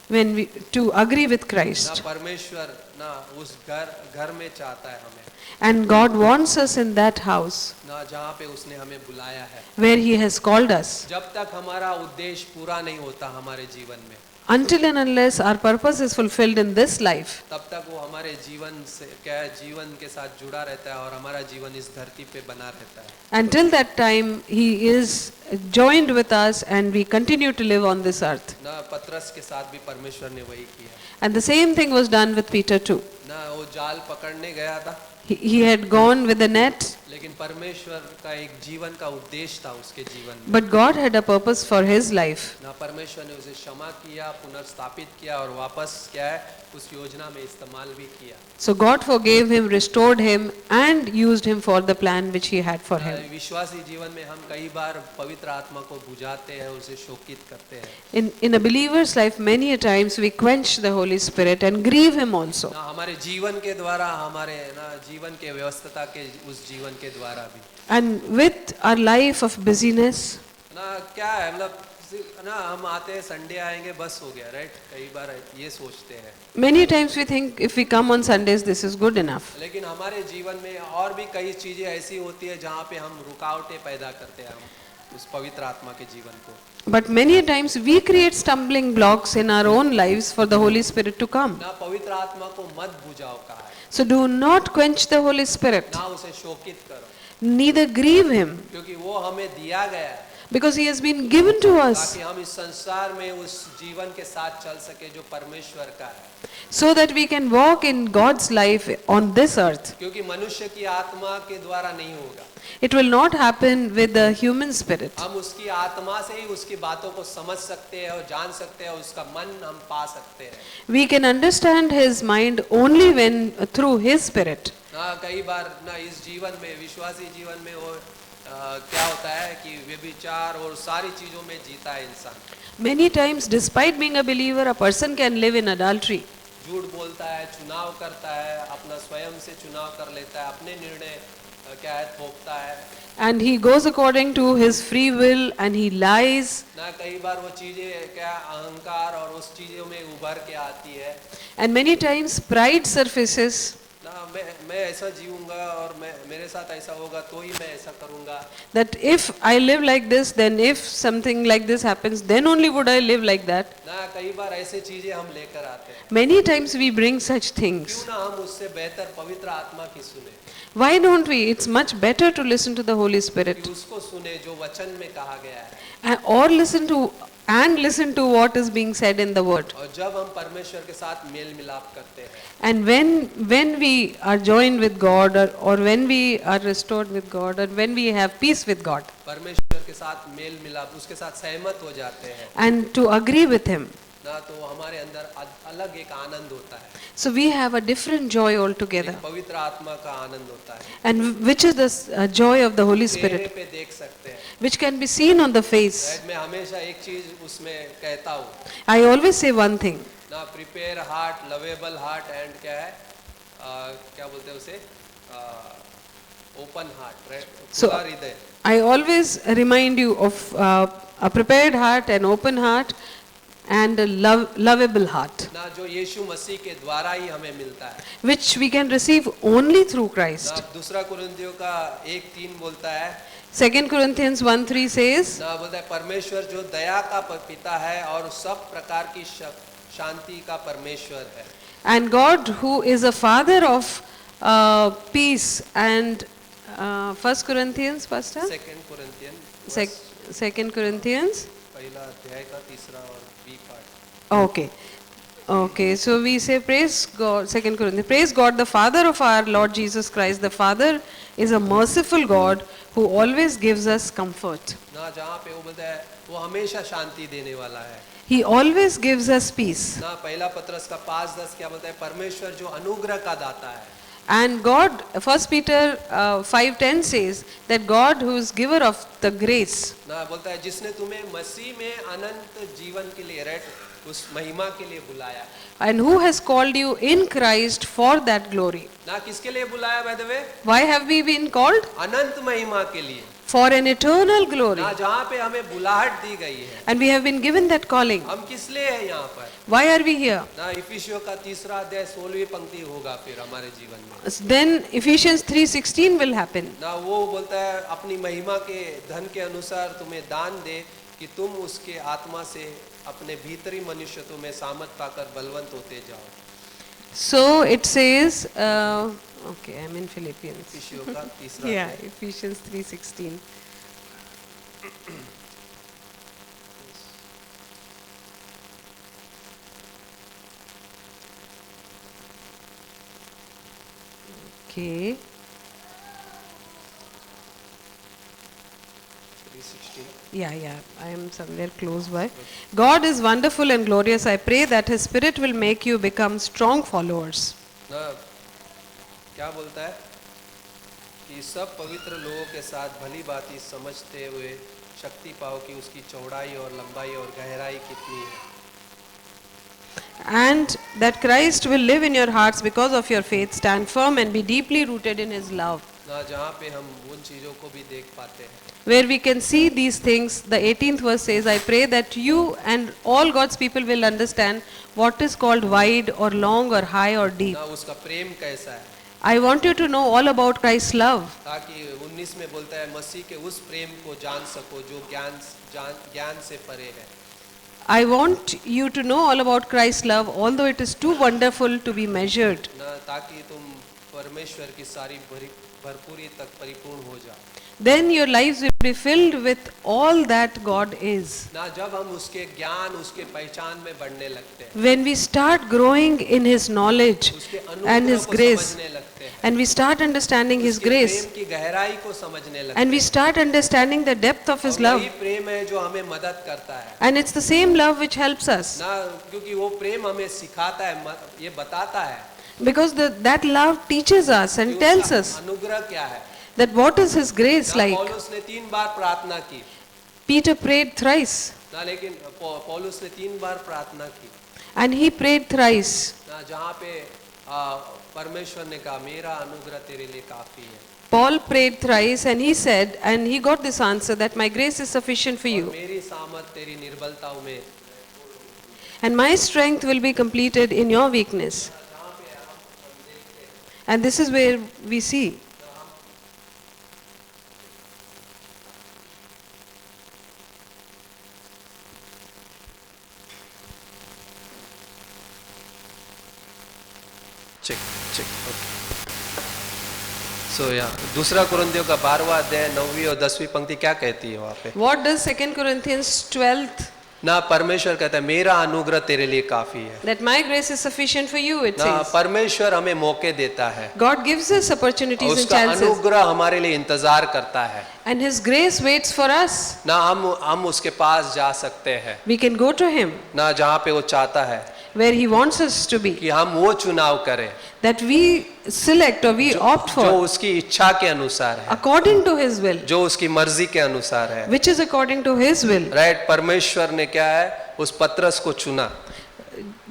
To agree with ना Christ. परमेश्वर ना उस घर में चाहता है हमें, And God wants us in that house ना जहाँ पे उसने हमें बुलाया है। where He has called us. जब तक हमारा उद्देश्य पूरा नहीं होता हमारे जीवन में, Until and unless our purpose is fulfilled in this life, तब तक वो हमारे जीवन से क्या है, जीवन के साथ जुड़ा रहता है और हमारा जीवन इस धरती पे बना रहता है। until that time He is joined with us and we continue to live on this earth. ना पतरस के साथ भी परमेश्वर ने वही किया, And the same thing was done with Peter too. ना वो जाल पकड़ने गया था, He had gone with the net, लेकिन परमेश्वर का एक जीवन का उद्देश्य था उसके जीवन में, but God had a purpose for his life. ना परमेश्वर ने उसे क्षमा किया, पुनर्स्थापित किया और वापस क्या है उस योजना में इस्तेमाल भी किया। So God forgave him, restored him, and used him for the plan which He had for him. विश्वासी जीवन में हम कई बार पवित्र आत्मा को बुझाते हैं, उसे शोकित करते हैं, In a believer's life, many a times we quench the Holy Spirit and grieve Him also. ना हमारे जीवन के द्वारा, हमारे ना जीवन के व्यस्तता के उस जीवन के द्वारा भी, And with our life of busyness, ना क्या है मतलब ना हम आते हैं संडे आएंगे बस हो गया, राइट, कई बार ये सोचते हैं, many times we think if we come on Sundays, this is good enough. लेकिन हमारे जीवन में और भी कई चीजें ऐसी होती है जहाँ पे हम रुकावटें पैदा करते हैं हम उस पवित्र आत्मा के जीवन को। But many a times we create stumbling blocks in our own lives for the Holy Spirit to come. ना पवित्र आत्मा को मत बुझाओ कहा है, So do not quench the Holy Spirit, ना उसे शोकित करो, neither grieve Him, क्योंकि वो हमें दिया गया है because He has been given to us ताकि हम इस संसार में उस जीवन के साथ चल सके जो परमेश्वर का है। so that we can walk in God's life on this earth. क्योंकि मनुष्य की आत्मा के द्वारा नहीं होगा, It will not happen with the human spirit. हम उसकी आत्मा से ही उसकी बातों को समझ सकते हैं और जान सकते हैं, उसका मन हम पा सकते हैं। We can understand his mind only when through his spirit. ना कई बार ना इस जीवन में, विश्वासी जीवन में वो क्या होता है कि व्यभिचार और सारी चीजों में जीता है इंसान, Many times, despite being a believer, a person can live in adultery. झूठ बोलता है, चुनाव करता है, अपना स्वयं से चुनाव कर लेता है, अपने निर्णय क्या है थोपता है, And he goes according to his free will and he lies. ना कई बार वो चीजें क्या अहंकार और उस चीजों में उभर के आती है, And many times pride surfaces. ना मैं ऐसा जीऊंगा और मैं मेरे साथ ऐसा होगा तो ही मैं ऐसा करूंगा, That if I live like this, then if something like this happens, then only would I live like that. ना कई बार ऐसे चीजें हम लेकर आते हैं। Many times we bring such क्यों things. ना हम उससे बेहतर पवित्र आत्मा की सुने, Why don't we? It's much better to listen to the Holy कि Spirit उसको सुने जो वचन में कहा गया है। or listen to what is being said in the word. और जब हम परमेश्वर के साथ मेल मिलाप करते हैं, And when we are joined with God or when we are restored with God or when we have peace with God परमेश्वर के साथ मेल मिलाप, उसके साथ सहमत हो जाते हैं and to agree with Him, ना, तो हमारे अंदर अलग एक आनंद होता है, so we have a different joy altogether, एक पवित्र आत्मा का आनंद होता है, and which is the joy of the Holy चेहरे Spirit, पे देख सकते हैं। which can be seen on the face. शायद मैं हमेशा एक चीज उसमें कहता हूँ I always say one thing, ना, prepare heart, lovable heart and क्या है क्या बोलते हैं उसे, ओपन हार्ट, राइट, So- खुला हृदय। I always remind you of a prepared heart, an open heart, and a lovable heart, ना जो यीशु मसीह के द्वारा ही हमें मिलता है। which we can receive only through ना Christ. दूसरा कुरिन्थियों का 1:3 बोलता है, 2 Corinthians 1:3 says, ना बोलता है परमेश्वर जो दया का पिता है और सब प्रकार की शांति का परमेश्वर है। and God who is a father of peace, and 1 Corinthians, Pastor? 2 कुरिन्थियन 2 Corinthians? पहला अध्याय का तीसरा और B part. Okay, so we say praise God, 2 Corinthians, praise God the Father of our Lord Jesus Christ. The Father is a merciful God who always gives us comfort. ना जहाँ पे वो बोलता है वो हमेशा शांति देने वाला है। He always gives us peace. ना पहला पत्रस का 5:10 क्या बोलता है, परमेश्वर जो अनुग्रह का दाता है। And God, 1 Peter 5:10 says that God who is giver of the grace, ना बोलता है जिसने तुम्हें मसीह में अनंत जीवन के लिए, राइट, उस महिमा के लिए बुलाया। and who has called you in Christ for that glory. ना किसके लिए बुलाया by the way? Why have we been called? अनंत महिमा के लिए, For an eternal glory. ना जहाँ पे हमें बुलाहट दी गई है। And we have been given that calling. हम किस लिए हैं यहाँ पर? Why are we here? ना इफिसियों का 3 अध्याय 16वीं पंक्ति होगा फिर हमारे जीवन में। Then Ephesians 3:16 will happen. ना वो बोलता है अपनी महिमा के धन के अनुसार तुम्हें दान दे कि तुम उसके आत्मा से अपने भीतरी मनुष्यत्व में सामर्थ पाकर बलवंत होते जाओ। So it says, okay, I'm in Philippians. इफिसियों का 3 Yeah, अध्याय। Ephesians 3:16. Okay. 3:16। Yeah, I am somewhere close by. God is wonderful and glorious. I pray that His Spirit will make you become strong followers. ना क्या बोलता है कि सब पवित्र लोगों के साथ भली भांति समझते हुए शक्ति पाओ कि उसकी चौड़ाई और लंबाई और गहराई कितनी है। And that Christ will live in your hearts because of your faith. Stand firm and be deeply rooted in His love. ना जहाँ पे हम उन चीजों को भी देख पाते हैं। Where we can see these things, the 18th verse says, I pray that you and all God's people will understand what is called wide or long or high or deep. ना उसका प्रेम कैसा है, I want you to know all about Christ's love. ताकि 19 में बोलता है मसीह के उस प्रेम को जान सको जो ज्ञान से परे है। I want you to know all about Christ's love, although it is too wonderful to be measured. ना ताकि तुम परमेश्वर की सारी भरपूरी तक परिपूर्ण हो जाओ। then your lives will be filled with all that God is. ना जब हम उसके ज्ञान उसके पहचान में बढ़ने लगते हैं, When we start growing in His knowledge उसके and अनुग्रह His को grace, समझने लगते हैं, and we start understanding His उसके grace, प्रेम की गहराई को समझने लगते and we start understanding the depth of His हैं, love, वही प्रेम है जो हमें मदद करता है and it's the same love which helps us, ना, क्योंकि वो प्रेम हमें सिखाता है, ये बताता है because that love teaches us कि and tells उसका us अनुग्रह क्या है। that what is His grace ना like. पौलुस ने 3 बार प्रार्थना की Peter prayed thrice, ना, लेकिन पौलुस ने 3 बार प्रार्थना की and he prayed thrice. ना, जहाँ पे परमेश्वर ने कहा मेरा अनुग्रह तेरे लिए काफी है, Paul prayed thrice, and he said, and he got this answer, that my grace is sufficient for और you, मेरी सामर्थ तेरी निर्बलता में। and my strength will be completed in your weakness. And this is where we see check check okay. So यहाँ दूसरा कुरिन्थियों का 12वां अध्याय 9वीं और 10वीं पंक्ति क्या कहती है वहाँ पे? what does 2 Corinthians 12th, ना परमेश्वर कहता है मेरा अनुग्रह तेरे लिए काफी है। that my grace is sufficient for you, it ना says. परमेश्वर हमें मौके देता है, God gives us opportunities and उसका chances, अनुग्रह हमारे लिए इंतजार करता है and His grace waits for us. ना, हम उसके पास जा सकते हैं We can go to Him ना, जहाँ पे वो चाहता है where He wants us to be, कि हम वो चुनाव करें that we select or we opt जो for उसकी इच्छा के अनुसार है, according to His will, जो उसकी मर्जी के अनुसार है। which is according to His will. Right, परमेश्वर ने क्या है उस पत्रस को चुना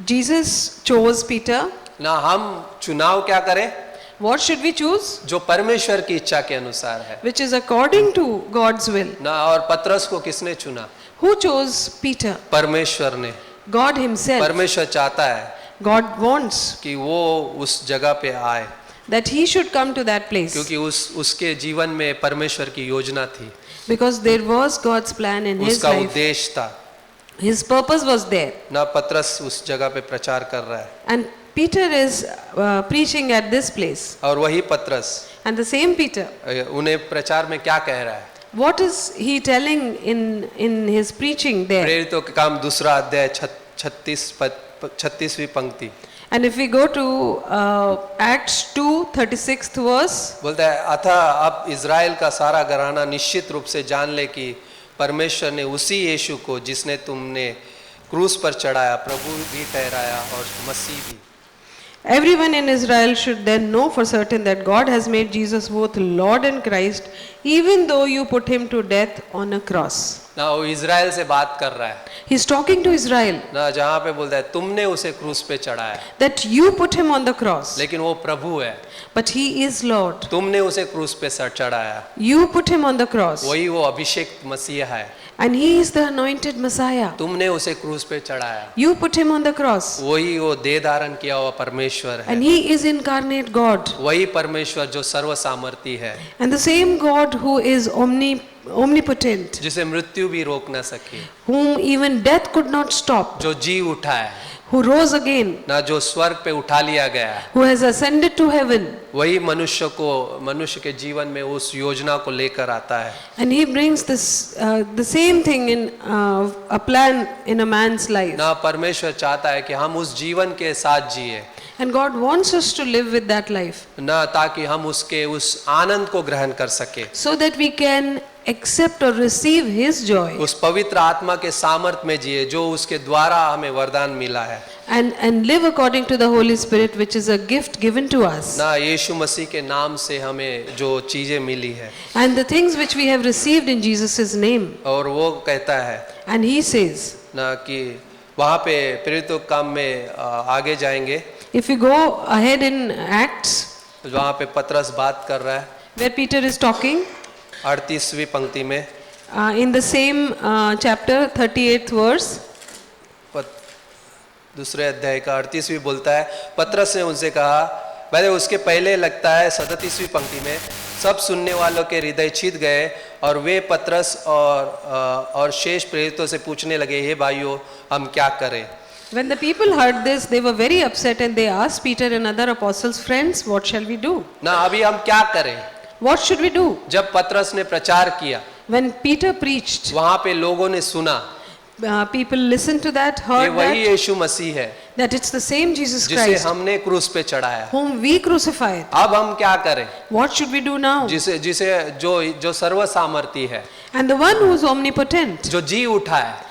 Jesus chose Peter. ना, हम चुनाव क्या करें What should we choose? जो परमेश्वर की इच्छा के अनुसार है Which is according to God's will. ना। और पत्रस को किसने चुना? Who chose Peter? परमेश्वर ने। God Himself. परमेश्वर चाहता है God wants कि वो उस जगह पे आए, that he should come to that place, क्योंकि उसके जीवन में परमेश्वर की योजना थी, because there was God's plan in his उसका life. उद्देश्य था His purpose was there, ना। पत्रस उस जगह पे प्रचार कर रहा है and Peter is preaching at this place, और वही पत्रस and the same Peter, उन्हें प्रचार में क्या कह रहा है? what is he telling in his preaching there? प्रेरितों के काम 2 अध्याय 36वीं पंक्ति। And if we go to Acts 2:36th verse, बोलता है अतः अब इज़राइल का सारा घराना निश्चित रूप से जान ले कि परमेश्वर ने उसी यीशु को जिसने तुमने क्रूस पर चढ़ाया प्रभु भी ठहराया और मसीह भी। everyone in Israel should then know for certain that God has made Jesus both Lord and Christ, even though you put him to death on a cross. ना, वो इज़राइल से बात कर रहा है He's talking to Israel ना, जहाँ पे बोलता है तुमने उसे क्रूस पे चढ़ाया, that you put him on the cross, लेकिन वो प्रभु है, but he is Lord. तुमने उसे क्रूस पे सर चढ़ाया, You put him on the cross, वही वो अभिषेक मसीहा है, and he is the anointed Messiah. तुमने उसे क्रूस पे चढ़ाया, You put him on the cross, वही वो देह धारण किया हुआ परमेश्वर है, and he is incarnate God, वही परमेश्वर जो सर्व सामर्थी है, and the same God who is omnipotent, जिसे मृत्यु भी रोक न सके, whom even death could not stop, जो जी उठा है who rose again, ना, जो स्वर्ग पे उठा लिया गया है, who has ascended to heaven, वही मनुष्य के जीवन में उस योजना को लेकर आता है। and he brings this the same thing in a plan in a man's life. ना, परमेश्वर चाहता है कि हम उस जीवन के साथ जिए And God wants us to live with that life, ना, ताकि हम उसके उस आनंद को ग्रहण कर सके, so that we can accept or receive his joy, उस पवित्र आत्मा के सामर्थ में जिए जो उसके द्वारा हमें वरदान मिला है and live according to the Holy Spirit, which is a gift given to us, ना। यीशु मसीह के नाम से हमें जो चीजें मिली है, and the things which we have received in Jesus' name. और वो कहता है And he says, ना कि वहाँ पे प्रेरितों के काम में आगे जाएंगे, if we go ahead in Acts, वहाँ पे पतरस बात कर रहा है where Peter is talking, 38वीं पंक्ति में, in the same chapter, 38th verse, दूसरे अध्याय का 38वीं बोलता है, पतरस ने उनसे कहा, पहले उसके पहले लगता है 37वीं पंक्ति में, सब सुनने वालों के हृदय छिद गए और वे पतरस और शेष प्रेरितों से पूछने लगे, हे भाइयों हम क्या करें? when the people heard this, they were very upset, and they asked Peter and other apostles, friends, what shall we do? ना, अभी हम क्या करें? What should we do? जब पतरस ने प्रचार किया, When Peter preached, वहां पे लोगों ने सुना people listened to that, कि heard वही that, यीशु मसीह है that it's the same Jesus जिसे Christ हमने क्रूस पे चढ़ाया। whom we crucified. अब हम क्या करें? What should we do now? जिसे जिसे जो सर्व सामर्थी है, And the one who is omnipotent, जो जी उठा है,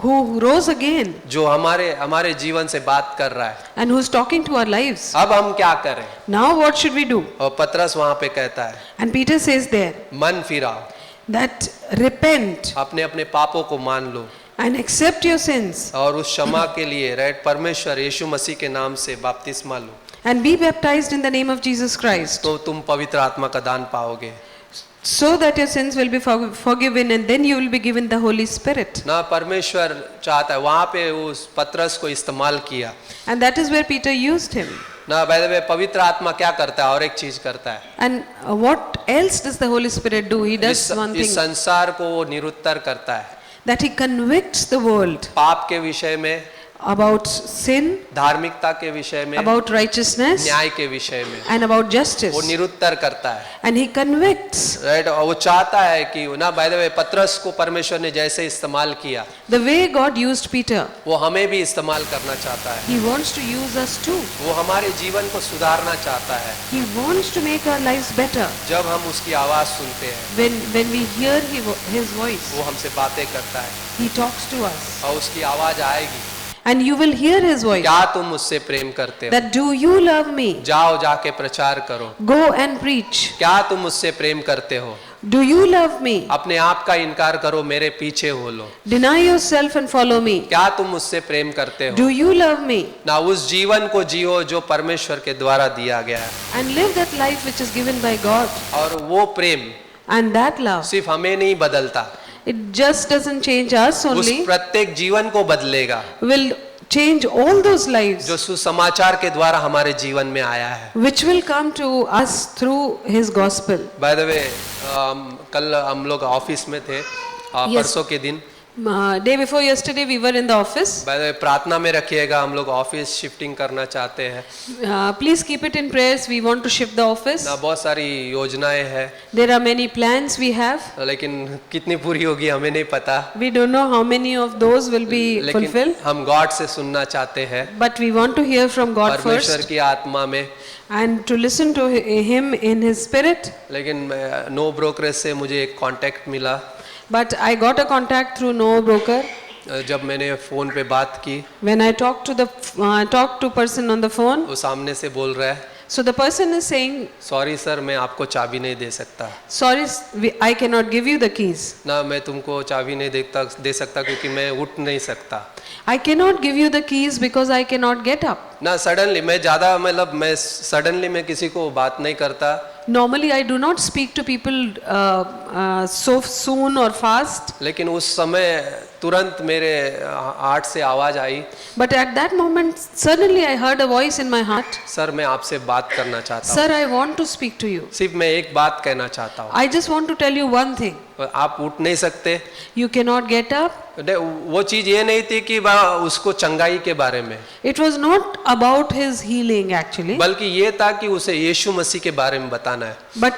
who rose again जो हमारे जीवन से बात कर रहा है, and who is talking to our lives. अब हम क्या करें? Now what should we do? और पतरस वहां पे कहता है, And Peter says there मन फिराओ, that repent अपने अपने पापों को मान लो and accept your sins और उस क्षमा के लिए राइट परमेश्वर यीशु मसीह के नाम से बपतिस्मा लो, and be baptized in the name of Jesus Christ, तो तुम पवित्र आत्मा का दान पाओगे। so that your sins will be forgiven, and then you will be given the Holy Spirit. ना परमेश्वर चाहता है, वहां पे उस पतरस को इस्तेमाल किया And that is where Peter used him. ना। बाय द वे पवित्र आत्मा क्या करता है? और एक चीज करता है, And what else does the Holy Spirit do? He does one इस thing, संसार को वो निरुत्तर करता है, that he convicts the world पाप के विषय में, about sin, धार्मिकता के विषय में, about righteousness, न्याय के विषय में, and about justice. वो निरुत्तर करता है And he convicts. राइट। और वो चाहता है कि ना बाय द वे पतरस को परमेश्वर ने जैसे इस्तेमाल किया, The way God used Peter, वो हमें भी इस्तेमाल करना चाहता है। he wants to use us too. वो हमारे जीवन को सुधारना चाहता है। He wants to make our lives better. जब हम उसकी आवाज सुनते हैं, When we hear his voice, वो हमसे बातें करता है he talks to us. और उसकी आवाज आएगी, And you will hear his voice. क्या तुम मुझसे प्रेम करते हो? That do you love me? जाओ जाके प्रचार करो। Go and preach. क्या तुम मुझसे प्रेम करते हो? Do you love me? अपने आप का इनकार करो, मेरे पीछे हो लो। Deny yourself and follow me. क्या तुम मुझसे प्रेम करते हो? Do you love me? ना उस जीवन को जियो जो परमेश्वर के द्वारा दिया गया है, And live that life which is given by God. और वो प्रेम And that love, सिर्फ हमें नहीं बदलता, it just doesn't change us उस only, प्रत्येक जीवन को बदलेगा will change all those lives जो सुसमाचार के द्वारा हमारे जीवन में आया है। which will come to us through his gospel. By the way कल हम लोग ऑफिस में थे, परसों के दिन। Day before yesterday we were in the office. By the way प्रार्थना में रखिएगा, हम लोग ऑफिस शिफ्टिंग करना चाहते हैं Please keep it in prayers. We want to shift the office. ना। बहुत सारी योजनाएं हैं, There are many plans we have. लेकिन कितनी पूरी होगी हमें नहीं पता। We don't know how many of those will be लेकिन fulfilled. हम गॉड से सुनना चाहते हैं, But we want to hear from God परमेश्वर first की आत्मा में। and to listen to him in his spirit. लेकिन नो ब्रोकरेज से मुझे एक कांटेक्ट मिला, But I got a contact through no broker. जब मैंने फोन पे बात की, When I talked to person on the phone, वो सामने से बोल रहा है, so the person is saying, sorry sir मैं आपको चाबी नहीं दे सकता। sorry, I cannot give you the keys. ना मैं तुमको चाबी नहीं दे सकता क्योंकि मैं उठ नहीं सकता। I cannot give you the keys because I cannot get up. ना सडनली मैं ज़्यादा मतलब मैं सडनली मैं किसी को बात नहीं करता। Normally I do not speak to people so soon or fast. लेकिन उस समय तुरंत मेरे हार्ट से आवाज़ आई, But at that moment, suddenly I heard a voice in my heart. Sir मैं आपसे बात करना चाहता Sir, I want to speak to you. हूँ, सिर्फ मैं एक बात कहना चाहता हूँ। I just want to tell you one thing. आप उठ नहीं सकते। You cannot get up. वो चीज़ ये नहीं थी कि उसको चंगाई के बारे में, It was not about his healing actually. बल्कि ये था कि उसे यीशु मसीह के बारे में बताना है। But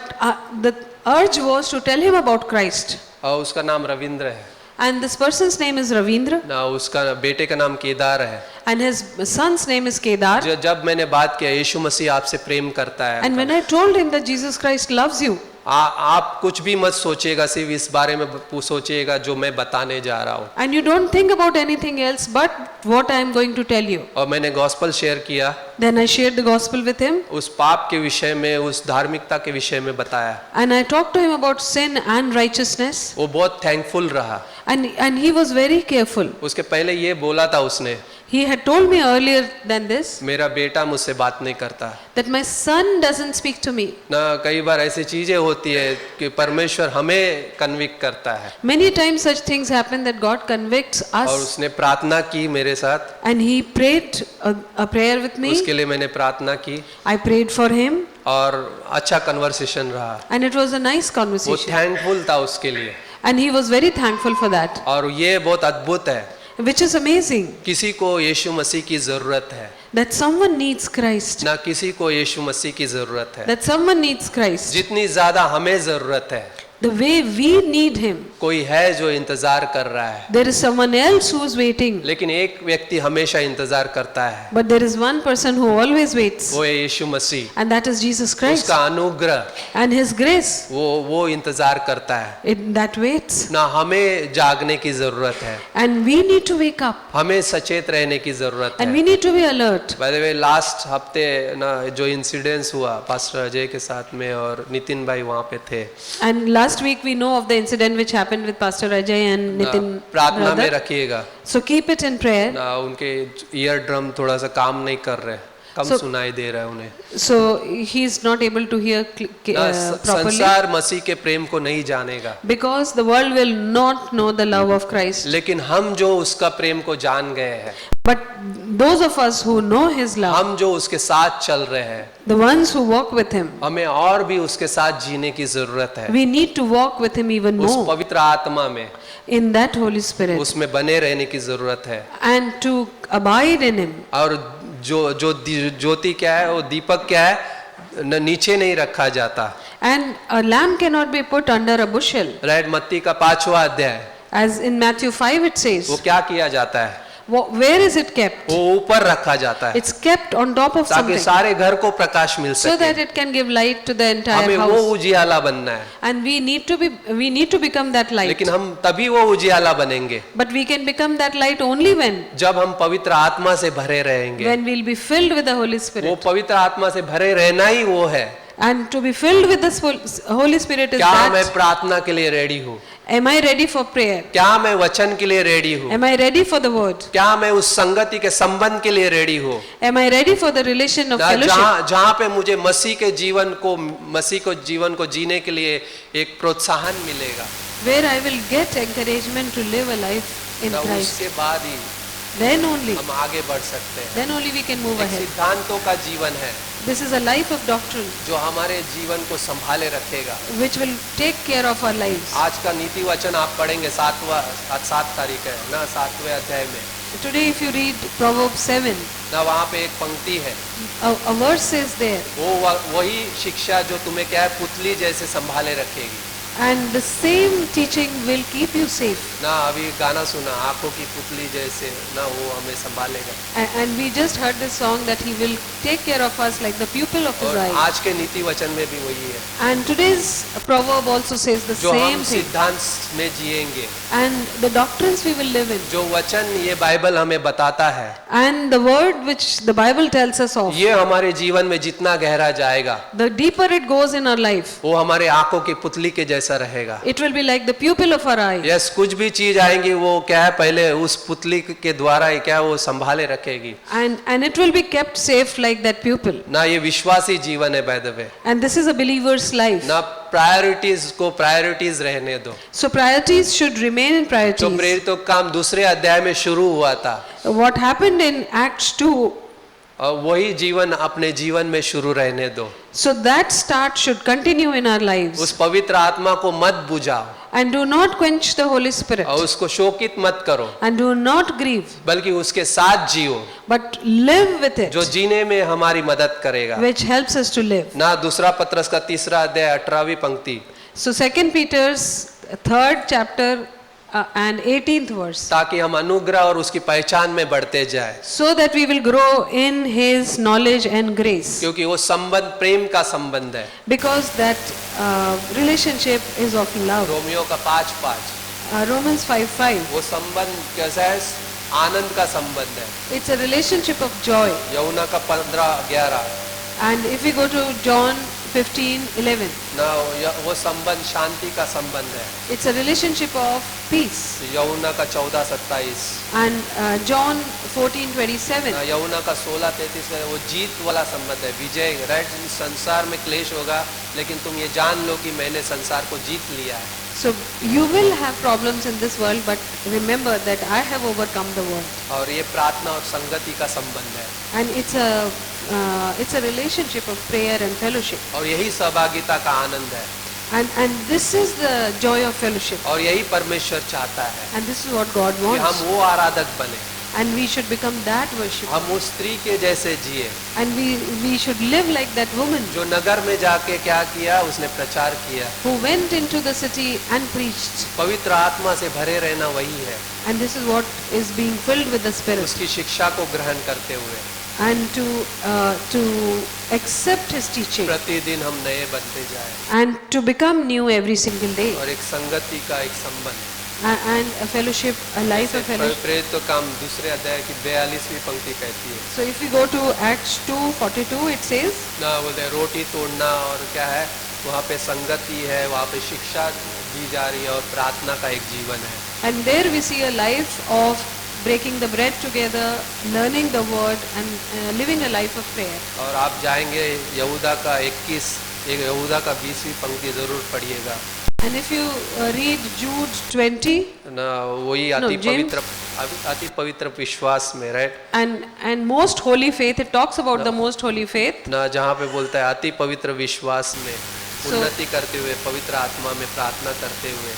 the urge was to tell him about Christ. और उसका नाम रविंद्र है, And this person's name is Ravindra. ना उसका बेटे का नाम केदार है। And his son's name is Kedar. जब मैंने बात किया यीशु मसीह आपसे प्रेम करता है, And when I told him that Jesus Christ loves you, आप कुछ भी मत सोचिएगा, सिर्फ इस बारे में सोचिएगा जो मैं बताने जा रहा हूँ। and you don't think about anything else but what I am going to tell you. और मैंने गॉस्पल शेयर किया, Then I shared the gospel with him. उस पाप के विषय में, उस धार्मिकता के विषय में बताया। And I talked to him about sin and righteousness. वो बहुत थैंकफुल रहा। And he was very careful. उसके पहले ये बोला था उसने, He had told me earlier than this मेरा बेटा मुझसे बात नहीं करता। that my son doesn't speak to me. ना कई बार ऐसी चीजें होती है कि परमेश्वर हमें कन्विक्ट करता है। Many times such things happen that God convicts और us. उसने प्रार्थना की मेरे साथ, And he prayed a prayer with me. उसके लिए मैंने प्रार्थना की I prayed for him. और अच्छा कन्वर्सेशन रहा। And it was a nice वो conversation. थैंकफुल था उसके लिए। And he was very thankful for that. और ये बहुत अद्भुत है, Which is amazing. किसी को यीशु मसीह की जरूरत है, that someone needs Christ, ना किसी को यीशु मसीह की जरूरत है। that someone needs Christ, जितनी ज्यादा हमें जरूरत है, the way we need Him, कोई है जो इंतजार कर रहा है, there is someone else who is waiting. लेकिन एक व्यक्ति हमेशा इंतजार करता है, But there is one person who always waits, वो है यीशु मसीह। and that is Jesus Christ. उसका अनुग्रह And His grace, वो इंतजार करता है। that waits. ना हमें जागने की जरूरत है, And we need to wake up. हमें सचेत रहने की जरूरत And है। we need to be alert. By the way last हफ्ते ना जो इंसिडेंस हुआ पास्टर अजय के साथ में और नितिन भाई वहाँ पे थे, And last week we know of the incident which happened with Pastor Ajay and ना Nitin प्रार्थना में brother. रखिएगा। So keep it in prayer. ना उनके ईयर ड्रम थोड़ा सा काम नहीं कर रहे, कम So- सुनाई दे रहा है उन्हें। So he is not able to hear ना properly संसार मसीह के प्रेम को नहीं जानेगा, because the world will not know the love of Christ. लेकिन हम जो उसका प्रेम को जान गए हैं, But those of us who know His love, हम जो उसके साथ चल रहे हैं, the ones who walk with Him, हमें और भी उसके साथ जीने की जरूरत है। we need to walk with Him even उस more पवित्र आत्मा में, in that Holy Spirit उसमें बने रहने की जरूरत है। and to abide in Him. और ज्योति क्या है, वो दीपक क्या है, नीचे नहीं रखा जाता। And a lamb cannot be put under a bushel. Right, मत्ती का 5वां अध्याय, As in Matthew 5 it says, वो क्या किया जाता है, where is it kept? वो ऊपर रखा जाता है It's kept on top of ताकि something सारे घर को प्रकाश मिल so that सके। it can give light to the entire हमें वो house. उजियाला बनना है, And we need to become that light. लेकिन हम तभी वो उजियाला बनेंगे But we can become that light only जब हम पवित्र आत्मा से भरे रहेंगे। when we'll be filled with the Holy वो Spirit. पवित्र आत्मा से भरे रहना ही वो है। And to be filled with the Holy Spirit is क्या मैं that, प्रार्थना के लिए रेडी हूँ, am I ready for prayer? क्या मैं वचन के लिए रेडी हूँ, Am I ready for the word? क्या मैं उस संगति के संबंध के लिए रेडी हूँ, Am I ready for the relation of fellowship? जहाँ पे मुझे मसीह के जीवन को जीने के लिए एक प्रोत्साहन मिलेगा। Where I will get encouragement to live a life in ना Christ. उसके बाद ही Then only, हम आगे बढ़ सकते हैं। then only we can move एक ahead. सिद्धांतों का जीवन है This is a life of doctrine जो हमारे जीवन को संभाले रखेगा। which will take care of our lives. आज का नीति वचन आप पढ़ेंगे 7 तारीख है ना, 7वें अध्याय में Today if you read Proverbs 7, ना, वहाँ पे एक पंक्ति है, a verse is there, वही शिक्षा जो तुम्हें क्या है, पुतली जैसे संभाले रखेगी। and the same teaching will keep you safe. ना अभी गाना सुना, आंखों की पुतली जैसे ना, वो हमें संभालेगा। And we just heard this song that He will take care of us like the pupil of His और eye. आज के नीति वचन में भी वही है, And today's proverb also says the जो हम same thing. सिद्धांत में जिएंगे, And the doctrines we will live in. जो वचन ये बाइबल हमें बताता है, And the word which the Bible tells us of, ये हमारे जीवन में जितना गहरा जाएगा, the deeper it goes in our life, वो हमारे आंखों की पुतली के जैसा रहेगा। it will be like the pupil of our eye. Yes, कुछ भी चीज आएंगी वो क्या है, पहले उस पुतली के द्वारा ही क्या वो संभाले रखेगी। And it will be kept safe like that pupil. ना ये विश्वासी जीवन है by the way, And this is a believer's life. ना प्रायोरिटीज को प्रायोरिटीज रहने दो। So priorities should remain in जो priorities. प्रेरितों का काम 2 अध्याय में शुरू हुआ था, What happened in Acts 2, और वही जीवन अपने जीवन में शुरू रहने दो। so that start should continue in our उस lives. पवित्र आत्मा को मत बुझाओ And do not quench the Holy Spirit. और उसको शोकित मत करो, And do not grieve, बल्कि उसके साथ जियो, but live with it, जो जीने में हमारी मदद करेगा। which helps us to live. ना 2 पत्रस का 3 अध्याय 18वीं पंक्ति, So 2 Peter's 3rd chapter and 18th verse. ताकि हम अनुग्रह और उसकी पहचान में बढ़ते जाए, So that we will grow in His knowledge and grace. क्योंकि वो संबंध प्रेम का संबंध है। Because that relationship is of love. Romeo का 5:5, Romans 5:5. वो संबंध कैसा है, आनंद का संबंध है। It's a relationship of joy. यूहन्ना का 15:11, And if we go to John 15:11, ना वो संबंध शांति का संबंध है। it's a relationship of peace. यूहन्ना का 14:27, And John 14:27, यूहन्ना का 16:33 है, वो जीत वाला संबंध है, विजय। राइट, संसार में क्लेश होगा, लेकिन तुम ये जान लो कि मैंने संसार को जीत लिया है। so you will have problems in this world, but remember that I have overcome the world. और ये प्रार्थना और संगति का संबंध है, And it's a relationship of prayer and fellowship. और यही सहभागिता का आनंद है, And this is the joy of fellowship. और यही परमेश्वर चाहता है And this is what God कि हम wants. वो आराधक बने And we should become that worshipper. हम उस स्त्री के जैसे जिए And we should live like that woman जो नगर में जाके क्या किया, उसने प्रचार किया। who went into the city and preached. पवित्र आत्मा से भरे रहना वही है, And this is what is being filled with the Spirit. उसकी शिक्षा को ग्रहण करते हुए And to accept His teaching. प्रतिदिन हम नए बनते जाए And to become new every single day. और एक संगति का एक संबंध। And a fellowship, a life of fellowship. प्रेरित तो काम दूसरे अध्याय की 42वीं पंक्ति कहती है So if we go to Acts 2:42, it says, ना, बोलते हैं रोटी तोड़ना और क्या है, वहाँ पे संगति है, वहाँ पे शिक्षा दी जा रही है और प्रार्थना का एक जीवन है। and there we see a life of breaking the bread together, learning the word, and living a life of prayer. और आप जाएंगे यहूदा का 21, एक यहूदा का 20वीं पंक्ति जरूर पढ़िएगा And if you read Jude 20, ना, वही James. अति पवित्र विश्वास में, right and most holy faith, it talks about the most holy faith. ना, जहाँ पे बोलता है अति पवित्र विश्वास में So- उन्नति करते हुए, पवित्र आत्मा में प्रार्थना करते हुए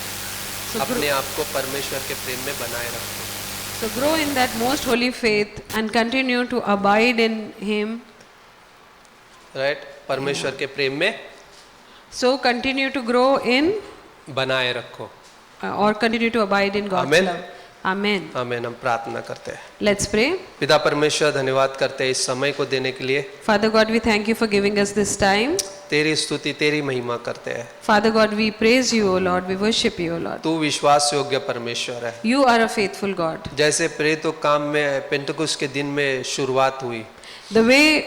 So अपने आप को परमेश्वर के प्रेम में बनाए रखो। So grow in that most holy faith and continue to abide in Him. Right, परमेश्वर के प्रेम में So continue to grow in बनाए रखो। or continue to abide in God's Amen. love. Amen. आमीन। हम प्रार्थना करते हैं। Let's pray. पिता परमेश्वर, धन्यवाद करते हैं इस समय को देने के लिए। Father God, we thank you for giving us this time. तेरी स्तुति, तेरी महिमा करते हैं। Father God, we praise you, O Lord. We worship you, O Lord. तू विश्वास योग्य परमेश्वर है। You are a faithful God. जैसे प्रेरितों काम में पेंटकुस्त के दिन में शुरुआत हुई, The way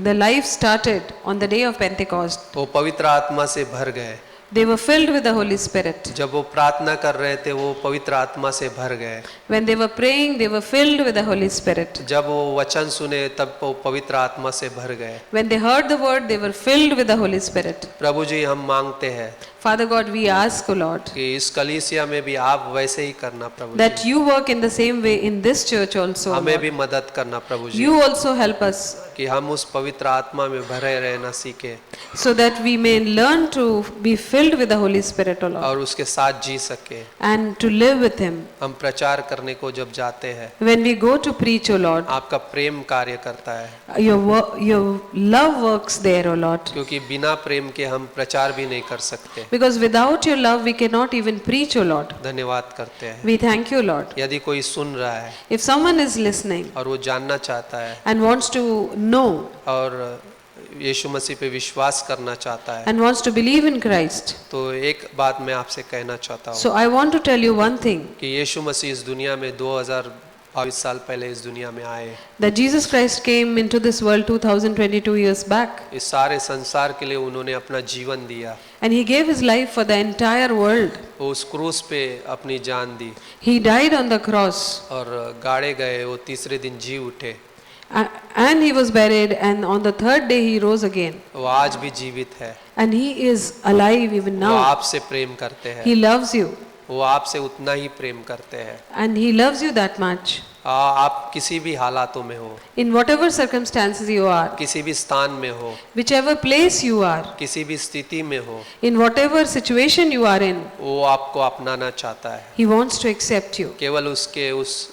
the life started on the day of Pentecost, वो पवित्र आत्मा से भर गए। they were filled with the Holy Spirit. जब वो प्रार्थना कर रहे थे, वो पवित्र आत्मा से भर गए। When they were praying, they were filled with the Holy Spirit. जब वो वचन सुने, तब वो पवित्र आत्मा से भर गए। When they heard the word, they were filled with the Holy Spirit. प्रभु जी, हम मांगते हैं Father God, we ask, O Lord, कि इस कलीसिया में भी आप वैसे ही करना प्रभु that ji. you work in the same way in this church also, O हमें Lord. भी मदद करना प्रभु जी, You also help us कि हम उस पवित्र आत्मा में भरे रहना सीखे so that we may learn to be filled with the Holy Spirit, O Lord, और उसके साथ जी सके। and to live with Him. हम प्रचार करने को जब जाते हैं, When we go to preach, O Lord, आपका प्रेम कार्य करता है, your love works there, O Lord. क्योंकि बिना प्रेम के हम प्रचार भी नहीं कर सकते। Because without your love, we cannot even preach, O Lord. धन्यवाद करते हैं। We thank you, Lord. यदि कोई सुन रहा है If someone is listening और वो जानना चाहता है and wants to know और यीशु मसीह पे विश्वास करना चाहता है, and wants to believe in Christ, तो एक बात मैं आपसे कहना चाहता हूँ so I want to tell you one thing, कि यीशु मसीह इस दुनिया में 2022 साल पहले इस दुनिया में आए। that Jesus Christ came into this world 2022 years back, इस सारे संसार के लिए उन्होंने अपना जीवन दिया। and He gave His life for the entire world. वो उस क्रूस पे अपनी जान दी He died on the cross, और गाड़े गए, वो तीसरे दिन जी उठे। and He was buried, and on the third day He rose again. वो आज भी जीवित है। And He is alive even वो now. आपसे प्रेम करते हैं, He loves you, वो आपसे उतना ही प्रेम करते हैं। and He loves you that much. आप किसी भी हालातों में हो, In whatever circumstances you are, किसी भी स्थान में हो, whichever place you are, किसी भी स्थिति में हो, in whatever situation you are in, वो आपको अपनाना चाहता है। He wants to accept you. केवल उसके उस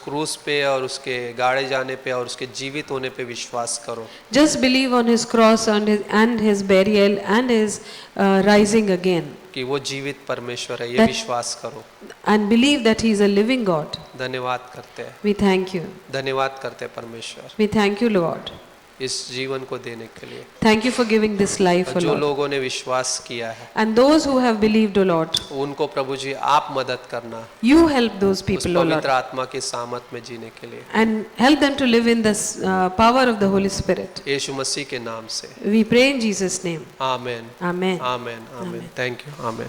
क्रूस पे और उसके गाड़े जाने पे और उसके जीवित होने पे विश्वास करो। Just believe on His cross and His burial and His rising again, कि वो जीवित परमेश्वर है, ये That- विश्वास करो। and believe that He is a living God. धन्यवाद करते हैं, We thank you. धन्यवाद करते हैं परमेश्वर We thank you, Lord. इस जीवन को देने के लिए। Thank you for giving this life, O जो Lord. लोगों ने विश्वास किया है, And those who have believed, O Lord, उनको प्रभु जी आप मदद करना, you help those उस people, O Lord, पवित्र आत्मा की सामत में जीने के लिए। and help them to live in this power of the Holy Spirit. यीशु मसीह के नाम से We pray in Jesus' name. Amen, Amen. Amen, amen. Thank you, amen.